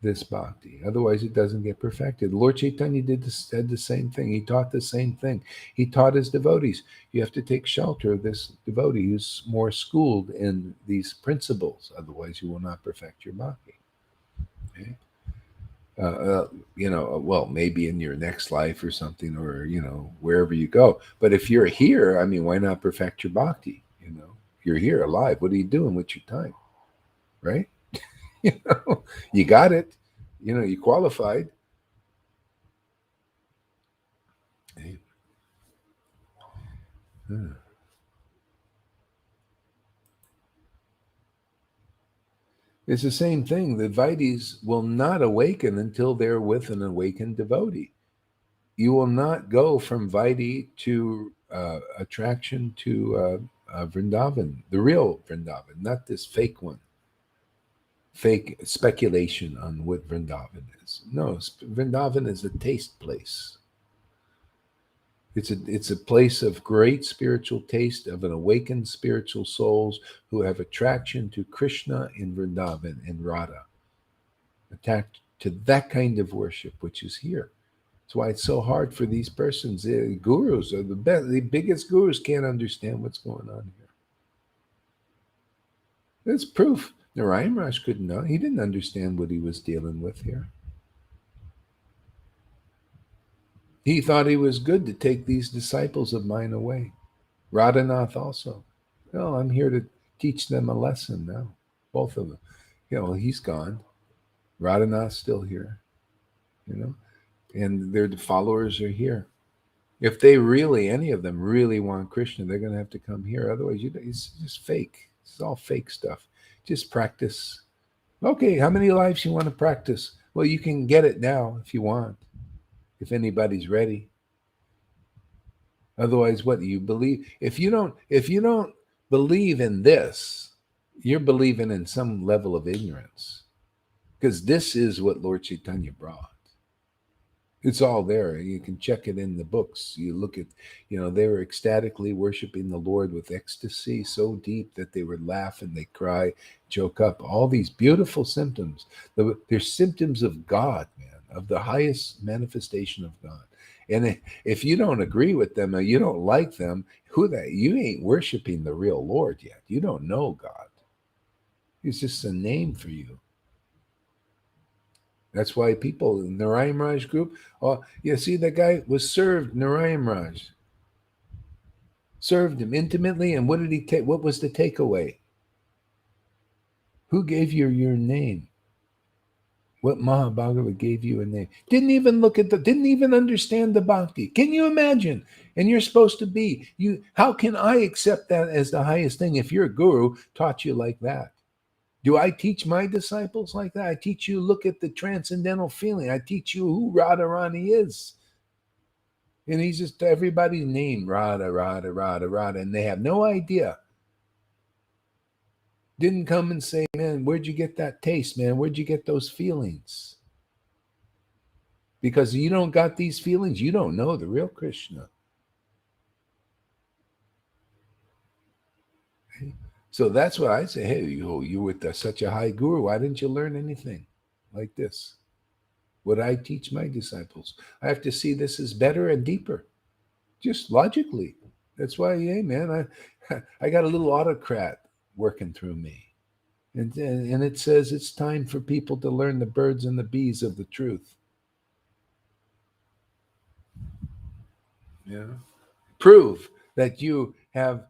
this bhakti. Otherwise, it doesn't get perfected. Lord Chaitanya said the same thing. He taught the same thing. He taught his devotees, you have to take shelter of this devotee who's more schooled in these principles. Otherwise, you will not perfect your bhakti. Okay? Well, maybe in your next life or something, or, wherever you go. But if you're here, why not perfect your bhakti? You're here alive. What are you doing with your time? Right? You got it. You qualified. Okay. It's the same thing. The Vaidis will not awaken until they're with an awakened devotee. You will not go from Vaidi to attraction to Vrindavan, the real Vrindavan, not this fake one. Fake speculation on what Vrindavan is. No, Vrindavan is a taste place. It's a place of great spiritual taste, of an awakened spiritual souls who have attraction to Krishna in Vrindavan and Radha. Attached to that kind of worship, which is here. That's why it's so hard for these persons. The gurus are the best. The biggest gurus can't understand what's going on here. There's proof. Narayan Raj couldn't know. He didn't understand what he was dealing with here. He thought he was good to take these disciples of mine away. Radhanath also. No, I'm here to teach them a lesson now. Both of them. He's gone. Radhanath's still here, and their followers are here. If they really, any of them really want Krishna, they're going to have to come here. Otherwise, it's just fake. It's all fake stuff. Just practice. Okay, how many lives you want to practice? Well, you can get it now if you want, if anybody's ready. Otherwise, what do you believe? If you don't believe in this, you're believing in some level of ignorance. Because this is what Lord Chaitanya brought. It's all there. You can check it in the books. You look at, they were ecstatically worshiping the Lord with ecstasy so deep that they would laugh and they cry, joke up. All these beautiful symptoms. They're symptoms of God, man, of the highest manifestation of God. And if you don't agree with them or you don't like them, you ain't worshiping the real Lord yet. You don't know God. It's just a name for you. That's why people in Narayan Raj group, see, that guy was served Narayan Raj. Served him intimately, and what did he take? What was the takeaway? Who gave you your name? What Mahabhagava gave you a name? Didn't even understand the bhakti. Can you imagine? And you're supposed to be. How can I accept that as the highest thing if your guru taught you like that? Do I teach my disciples like that? I teach you, look at the transcendental feeling. I teach you who Radharani is. And he's just everybody's name, Radha, Radha, Radha, Radha, and they have no idea. Didn't come and say, man, where'd you get that taste, man? Where'd you get those feelings? Because you don't got these feelings, you don't know the real Krishna. So that's why I say, hey, you with such a high guru, why didn't you learn anything like this? What I teach my disciples. I have to see this as better and deeper, just logically. That's why, hey, man, I got a little autocrat working through me. And it says it's time for people to learn the birds and the bees of the truth. Yeah. Prove that you have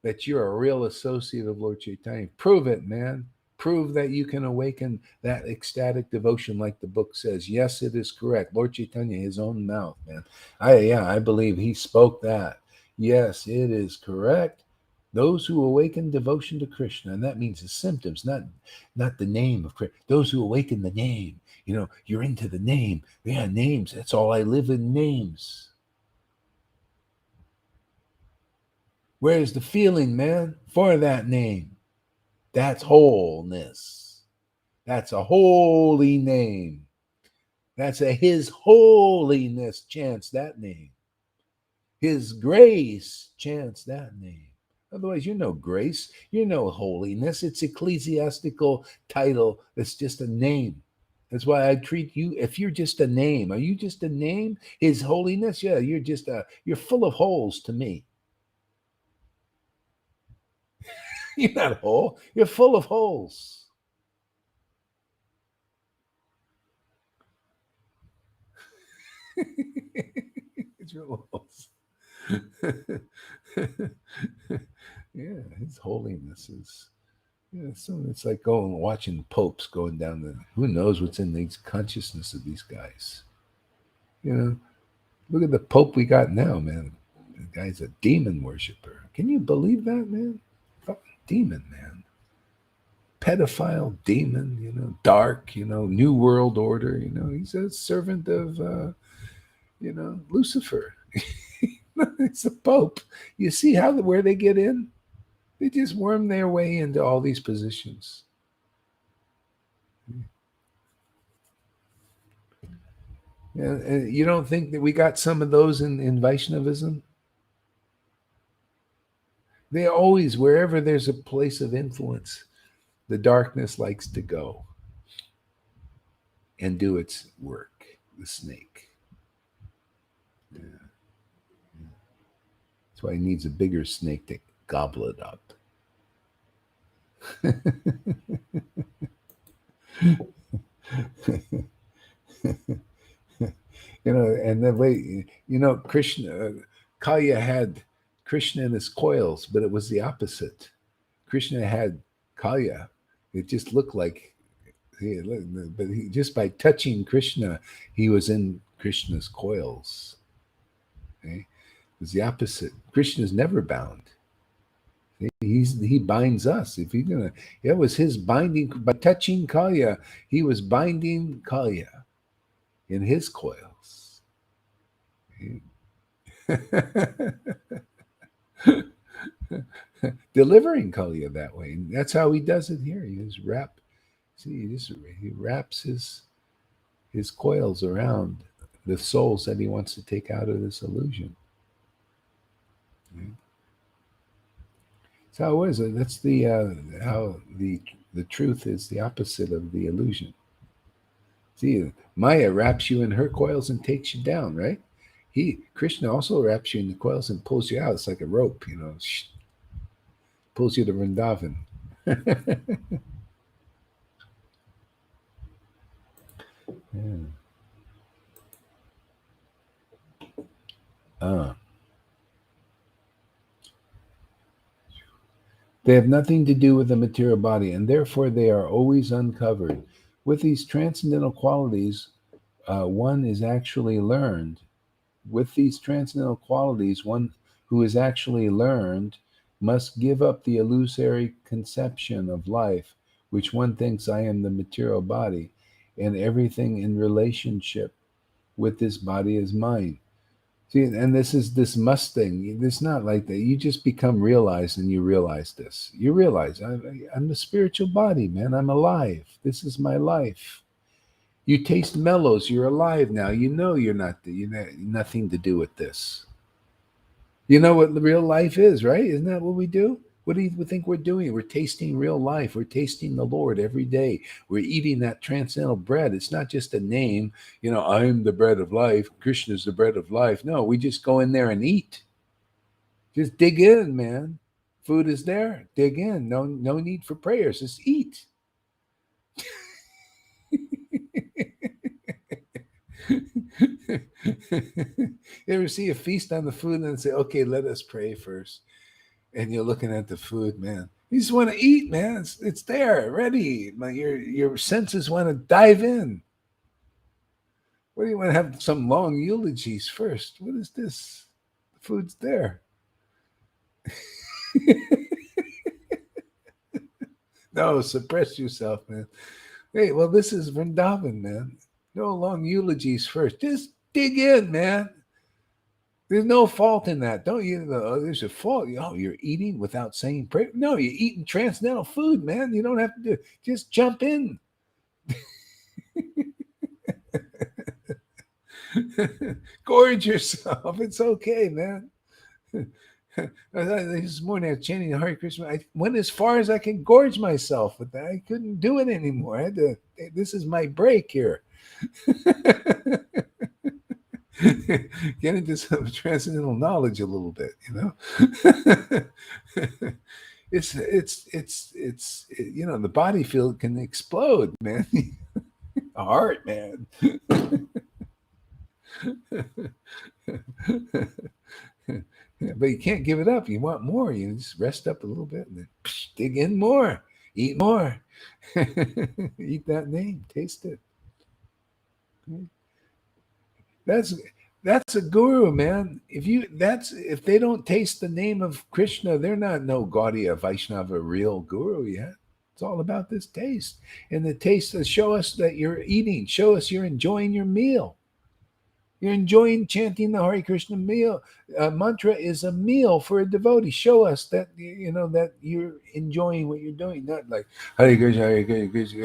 that you're a real associate of Lord Chaitanya. Prove it, man. Prove that you can awaken that ecstatic devotion like the book says. Yes, it is correct. Lord Chaitanya, his own mouth, man. I believe he spoke that. Yes, it is correct. Those who awaken devotion to Krishna, and that means the symptoms, not the name of Krishna. Those who awaken the name, you're into the name. Yeah, names. That's all I live in, names. Where's the feeling, man, for that name? That's wholeness. That's a holy name. That's His holiness chants that name. His grace chants that name. Otherwise, you're no grace. You're no holiness. It's ecclesiastical title. It's just a name. That's why I treat you, if you're just a name, are you just a name? His holiness? Yeah, you're full of holes to me. You're not whole. You're full of holes. It's real holes. Yeah, His holiness is. Yeah, so it's like watching popes going down who knows what's in the consciousness of these guys. Look at the pope we got now, man. The guy's a demon worshiper. Can you believe that, man? Fucking demon, man. Pedophile demon, dark, new world order, he's a servant of Lucifer. It's the Pope. You see where they get in? They just worm their way into all these positions. And you don't think that we got some of those in Vaishnavism? They always, wherever there's a place of influence, the darkness likes to go and do its work, the snake. Yeah. That's why he needs a bigger snake to gobble it up. And the way, Krishna, Kaya had Krishna in his coils, but it was the opposite. Krishna had Kaya. It just looked like But just by touching Krishna, he was in Krishna's coils. Okay? It's the opposite. Krishna is never bound. He binds us. If he's gonna, it was his binding by touching Kalya. He was binding Kalya in his coils. Delivering Kalya that way. And that's how he does it here. He just he wraps his coils around the souls that he wants to take out of this illusion. That's how it is. That's the how the truth is the opposite of the illusion. See, Maya wraps you in her coils and takes you down, right? Krishna also wraps you in the coils and pulls you out. It's like a rope, pulls you to Vrindavan. Yeah. They have nothing to do with the material body, and therefore they are always uncovered. With these transcendental qualities, one is actually learned. With these transcendental qualities, one who is actually learned must give up the illusory conception of life, which one thinks I am the material body, and everything in relationship with this body is mine. See, and this is this must thing. It's not like that. You just become realized and you realize this. You realize I'm a spiritual body, man. I'm alive. This is my life. You taste mellows. You're alive now. You know you're nothing to do with this. You know what the real life is, right? Isn't that what we do? What do you think we're doing? We're tasting real life. We're tasting the Lord every day. We're eating that transcendental bread. It's not just a name, I'm the bread of life. Krishna's the bread of life. No, we just go in there and eat. Just dig in, man. Food is there. Dig in. No need for prayers. Just eat. You ever see a feast on the food and say, okay, let us pray first? And you're looking at the food, man. You just want to eat, man. It's there, ready. Your senses want to dive in. What do you want to have some long eulogies first? What is this? The food's there. No, suppress yourself, man. Hey, well, this is Vrindavan, man. No long eulogies first. Just dig in, man. There's no fault in that. Don't you? There's a fault. You're eating without saying prayer. No, you're eating transcendental food, man. You don't have to do it. Just jump in. Gorge yourself. It's okay, man. This morning I was chanting Hare Krishna. I went as far as I could gorge myself with that. I couldn't do it anymore. I had to. This is my break here. Get into some transcendental knowledge a little bit, It's the body field can explode, man. The heart, man. But you can't give it up. You want more. You just rest up a little bit and then dig in more. Eat more. Eat that name. Taste it. That's a guru, man. If they don't taste the name of Krishna, they're not no Gaudiya Vaishnava real guru yet. It's all about this taste. And the taste is show us that you're eating. Show us you're enjoying your meal. You're enjoying chanting the Hare Krishna meal. Mantra is a meal for a devotee. Show us that that you're enjoying what you're doing. Not like Hare Krishna, Hare Krishna.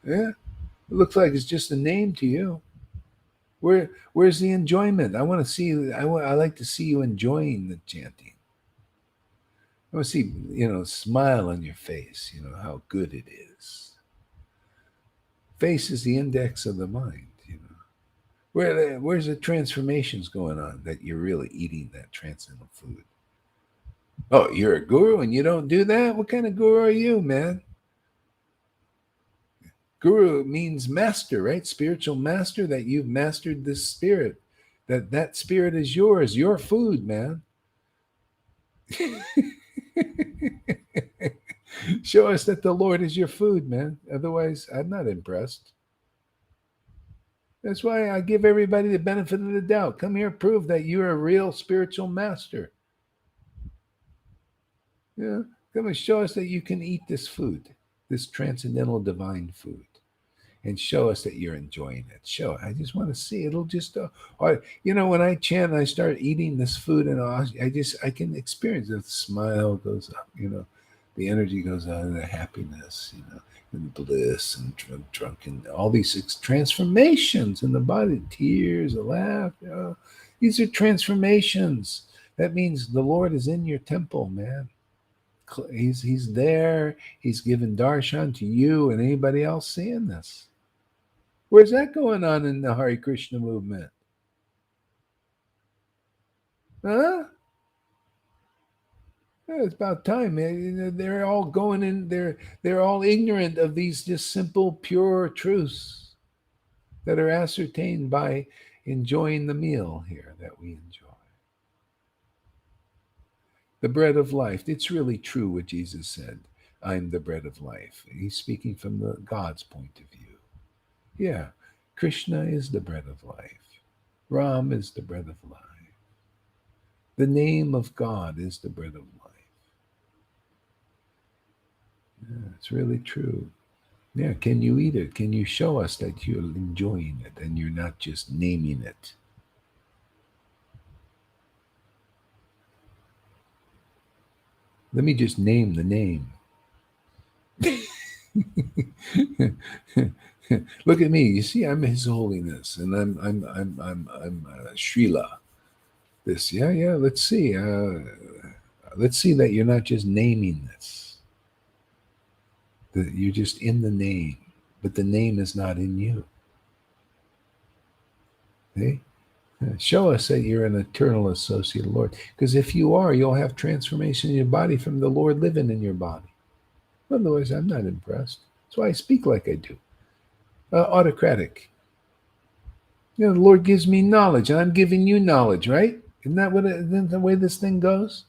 Yeah, it looks like it's just a name to you. Where's the enjoyment? I want to see. I like to see you enjoying the chanting. I want to see smile on your face. How good it is. Face is the index of the mind. Where's the transformations going on that you're really eating that transcendental food? Oh, you're a guru and you don't do that? What kind of guru are you, man? Guru means master, right? Spiritual master, that you've mastered this spirit. That spirit is yours, your food, man. Show us that the Lord is your food, man. Otherwise, I'm not impressed. That's why I give everybody the benefit of the doubt. Come here, prove that you're a real spiritual master. Yeah, come and show us that you can eat this food, this transcendental divine food, and show us that you're enjoying it. Show. I just want to see. It'll just, when I chant, I start eating this food, and I can experience it. The smile goes up. The energy goes out, and the happiness. And bliss and drunken, all these transformations in the body, tears, a laugh. These are transformations. That means the Lord is in your temple, man. He's there. He's given darshan to you and anybody else seeing this. Where's that going on in the Hare Krishna movement? Huh? Yeah, it's about time, man. They're all going in. They're all ignorant of these just simple, pure truths that are ascertained by enjoying the meal here that we enjoy. The bread of life. It's really true what Jesus said. I'm the bread of life. He's speaking from the God's point of view. Yeah, Krishna is the bread of life. Ram is the bread of life. The name of God is the bread of life. Yeah, it's really true. Yeah, can you eat it? Can you show us that you're enjoying it and you're not just naming it? Let me just name the name. Look at me. You see, I'm His Holiness, and I'm Srila. This, yeah. Let's see. Let's see that you're not just naming this. That you're just in the name, but the name is not in you. Okay? Show us that you're an eternal associate of the Lord. Because if you are, you'll have transformation in your body from the Lord living in your body. Otherwise, I'm not impressed. That's why I speak like I do. Autocratic. The Lord gives me knowledge, and I'm giving you knowledge, right? Isn't that isn't the way this thing goes?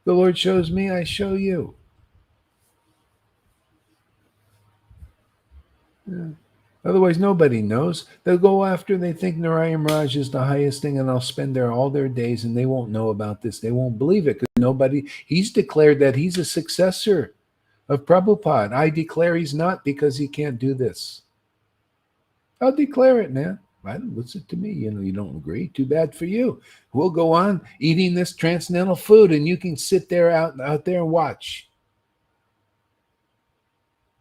The Lord shows me, I show you. Yeah. Otherwise, nobody knows. They'll go after, they think Narayan Raj is the highest thing, and they'll spend there all their days, and they won't know about this. They won't believe it because he's declared that he's a successor of Prabhupada. I declare he's not because he can't do this. I'll declare it, man. Listen to me. You don't agree. Too bad for you. We'll go on eating this transcendental food, and you can sit there out there and watch.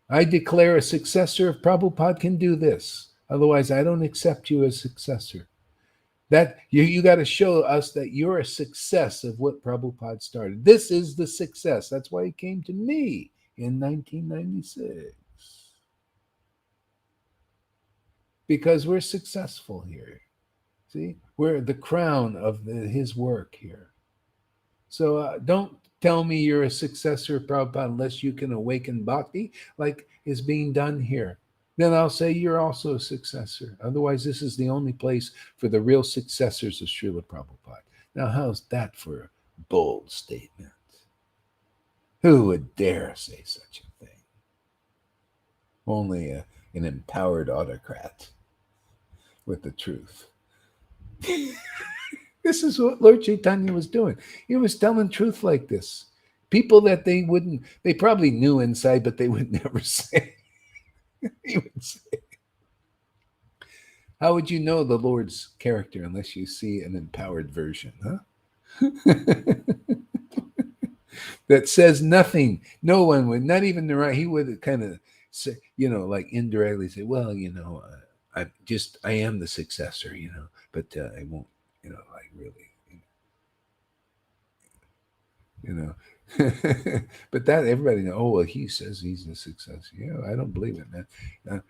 I declare a successor of Prabhupada can do this. Otherwise, I don't accept you as successor. That you got to show us that you're a success of what Prabhupada started. This is the success. That's why he came to me in 1996. Because we're successful here. See, we're the crown of his work here. So don't tell me you're a successor of Prabhupada unless you can awaken bhakti like is being done here. Then I'll say you're also a successor. Otherwise, this is the only place for the real successors of Srila Prabhupada. Now, how's that for a bold statement? Who would dare say such a thing? Only an empowered autocrat with the truth. This is what Lord Chaitanya was doing. He was telling truth like this. People that they probably knew inside, but they would never say. He would say, how would you know the Lord's character unless you see an empowered version, huh? That says nothing. No one would, not even the right. He would kind of say, like indirectly say, well, I am the successor, but I won't, like really, but that everybody know. Oh well, he says he's the successor. I don't believe it, man. No.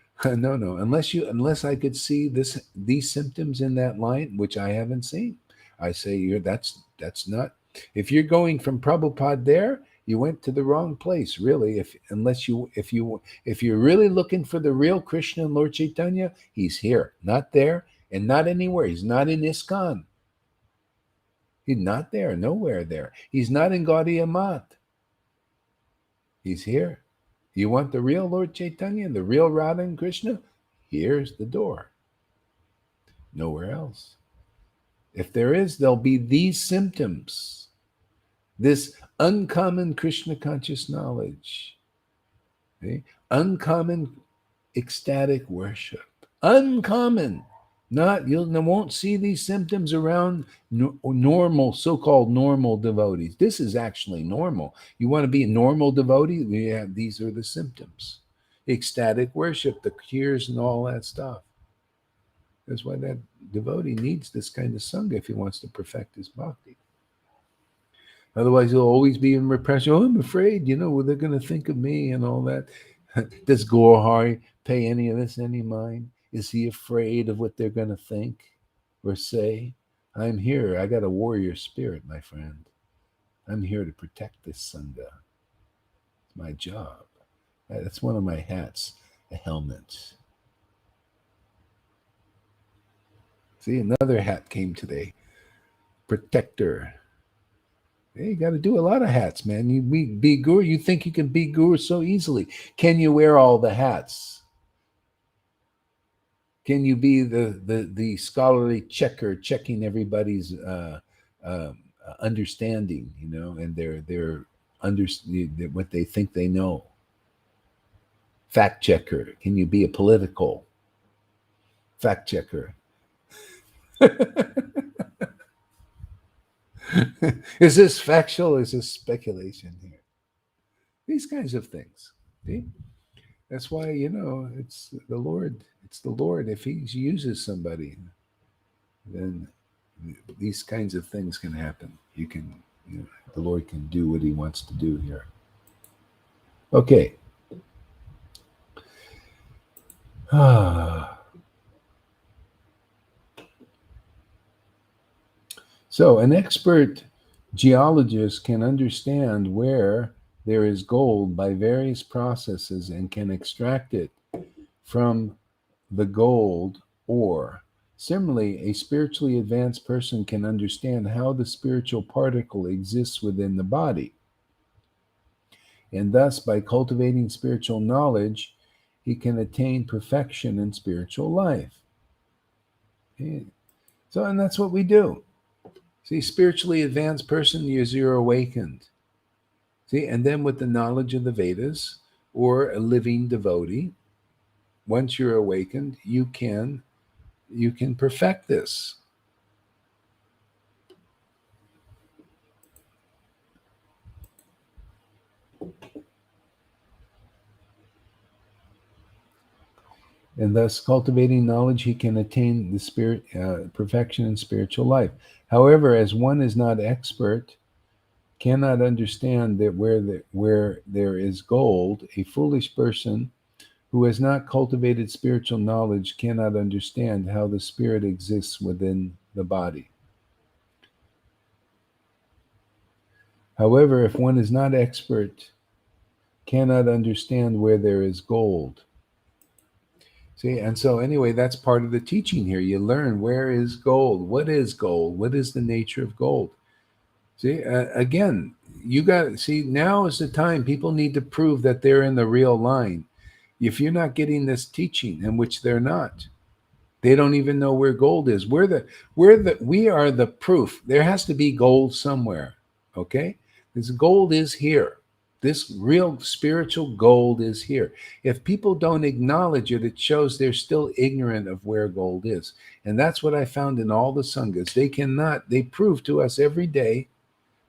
Unless I could see these symptoms in that line, which I haven't seen, I say that's not. If you're going from Prabhupada there, you went to the wrong place, really. If you're really looking for the real Krishna and Lord Chaitanya, he's here, not there, and not anywhere. He's not in ISKCON. He's not there, nowhere there. He's not in Gaudiya Math. He's here. You want the real Lord Chaitanya, the real Radha and Krishna? Here's the door. Nowhere else. If there is, there'll be these symptoms. This uncommon Krishna conscious knowledge. Okay? Uncommon ecstatic worship. Uncommon. Not you won't see these symptoms around normal, so-called normal devotees. This is actually normal. You want to be a normal devotee? These are the symptoms. Ecstatic worship, the tears and all that stuff. That's why that devotee needs this kind of sangha if he wants to perfect his bhakti. Otherwise, he'll always be in repression. Oh, I'm afraid, what they're going to think of me and all that. Does Gorhari pay any of this any mind? Is he afraid of what they're going to think or say? I'm here. I got a warrior spirit, my friend. I'm here to protect this sangha. It's my job. That's one of my hats, a helmet. See, another hat came today. Protector. Hey, you got to do a lot of hats, man. You be guru. You think you can be guru so easily. Can you wear all the hats? Can you be the scholarly checker, checking everybody's understanding, and their what they think they know? Fact checker. Can you be a political fact checker? Is this factual? Is this speculation here? These kinds of things. See? That's why, it's the Lord. It's the Lord. If he uses somebody, then these kinds of things can happen. The Lord can do what he wants to do here. Okay. So an expert geologist can understand where there is gold by various processes and can extract it from the gold ore. Similarly, a spiritually advanced person can understand how the spiritual particle exists within the body. And thus, by cultivating spiritual knowledge, he can attain perfection in spiritual life. Okay. So, and that's what we do. See, spiritually advanced person, you're awakened. See, and then with the knowledge of the Vedas or a living devotee, once you're awakened, you can perfect this. And thus, cultivating knowledge, he can attain the spirit perfection in spiritual life. However, as one is not expert, cannot understand that where there is gold, a foolish person who has not cultivated spiritual knowledge cannot understand how the spirit exists within the body. However, if one is not expert, cannot understand where there is gold. See, and so anyway, that's part of the teaching here. You learn where is gold, what is gold, what is the nature of gold. See, again, you got see, now is the time people need to prove that they're in the real line. If you're not getting this teaching, in which they're not, they don't even know where gold is. We are the proof. There has to be gold somewhere. Okay, this gold is here. This real spiritual gold is here. If people don't acknowledge it, it shows they're still ignorant of where gold is. And that's what I found in all the sanghas. They prove to us every day,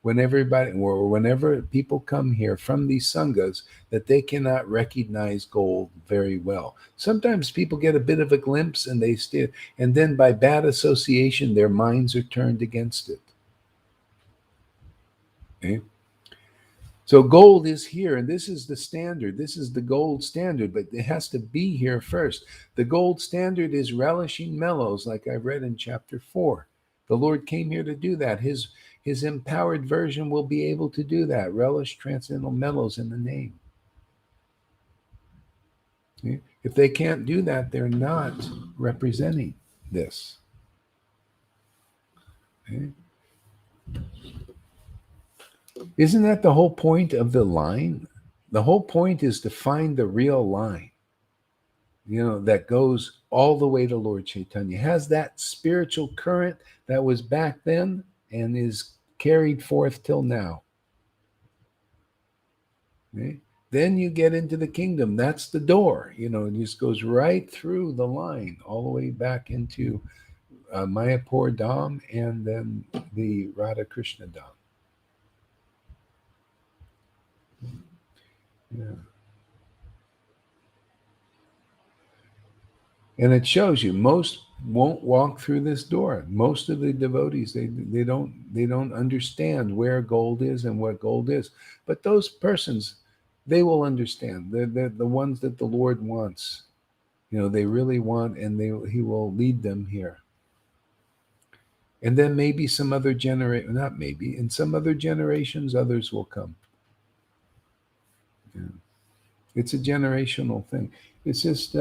whenever people come here from these sanghas, that they cannot recognize gold very well. Sometimes people get a bit of a glimpse and and then by bad association, their minds are turned against it. Okay? So gold is here, and this is the standard. This is the gold standard, but it has to be here first. The gold standard is relishing mellows, like I read in chapter 4. The Lord came here to do that. His empowered version will be able to do that. Relish transcendental mellows in the name. Okay? If they can't do that, they're not representing this. Okay? Isn't that the whole point of the line? The whole point is to find the real line, that goes all the way to Lord Chaitanya. Has that spiritual current that was back then and is carried forth till now. Okay? Then you get into the kingdom. That's the door. It just goes right through the line, all the way back into Mayapur Dham and then the Radha Krishna Dham. Yeah. And it shows you most won't walk through this door. Most of the devotees, they don't understand where gold is and what gold is. But those persons, they will understand. They're the ones that the Lord wants. They really want, and He will lead them here. And then maybe some other generation, not maybe, in some other generations, others will come. Yeah. It's a generational thing. It's just,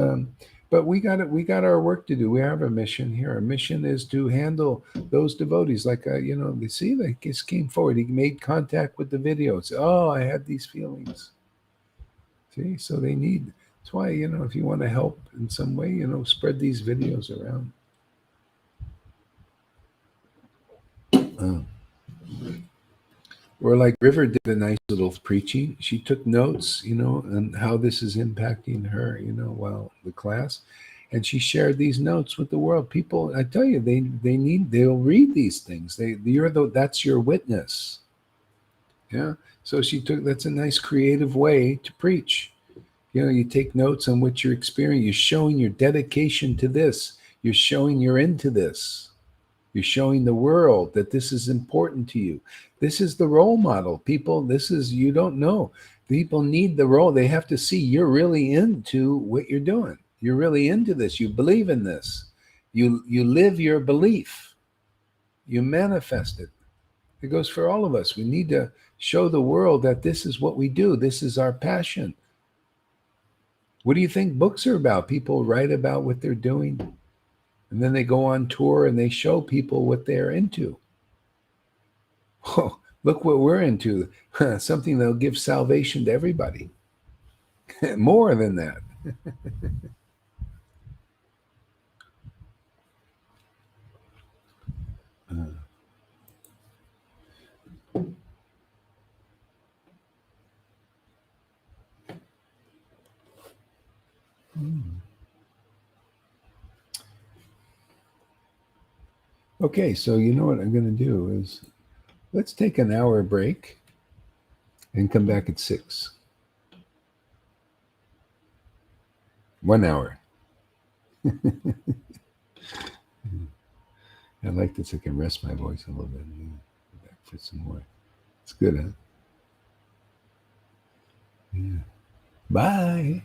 but we got our work to do. We have a mission here. Our mission is to handle those devotees. Like, they see, they just came forward. He made contact with the videos. Oh, I had these feelings. See, so they need. That's why, if you want to help in some way, spread these videos around. Or like River did a nice little preaching. She took notes, on how this is impacting her, while the class. And she shared these notes with the world. People, I tell you, they'll read these things. That's your witness. Yeah. So that's a nice creative way to preach. You take notes on what you're experiencing. You're showing your dedication to this. You're showing you're into this. You're showing the world that this is important to you. This is the role model. People, you don't know. People need the role. They have to see you're really into what you're doing. You're really into this. You believe in this. You live your belief. You manifest it. It goes for all of us. We need to show the world that this is what we do. This is our passion. What do you think books are about? People write about what they're doing. And then they go on tour and they show people what they're into. Oh, look what we're into. Something that'll give salvation to everybody. More than that. Okay, so you know what I'm going to do is let's take an hour break and come back at 6. 1 hour. I like this. I can rest my voice a little bit. Back for some more. It's good, huh? Yeah. Bye.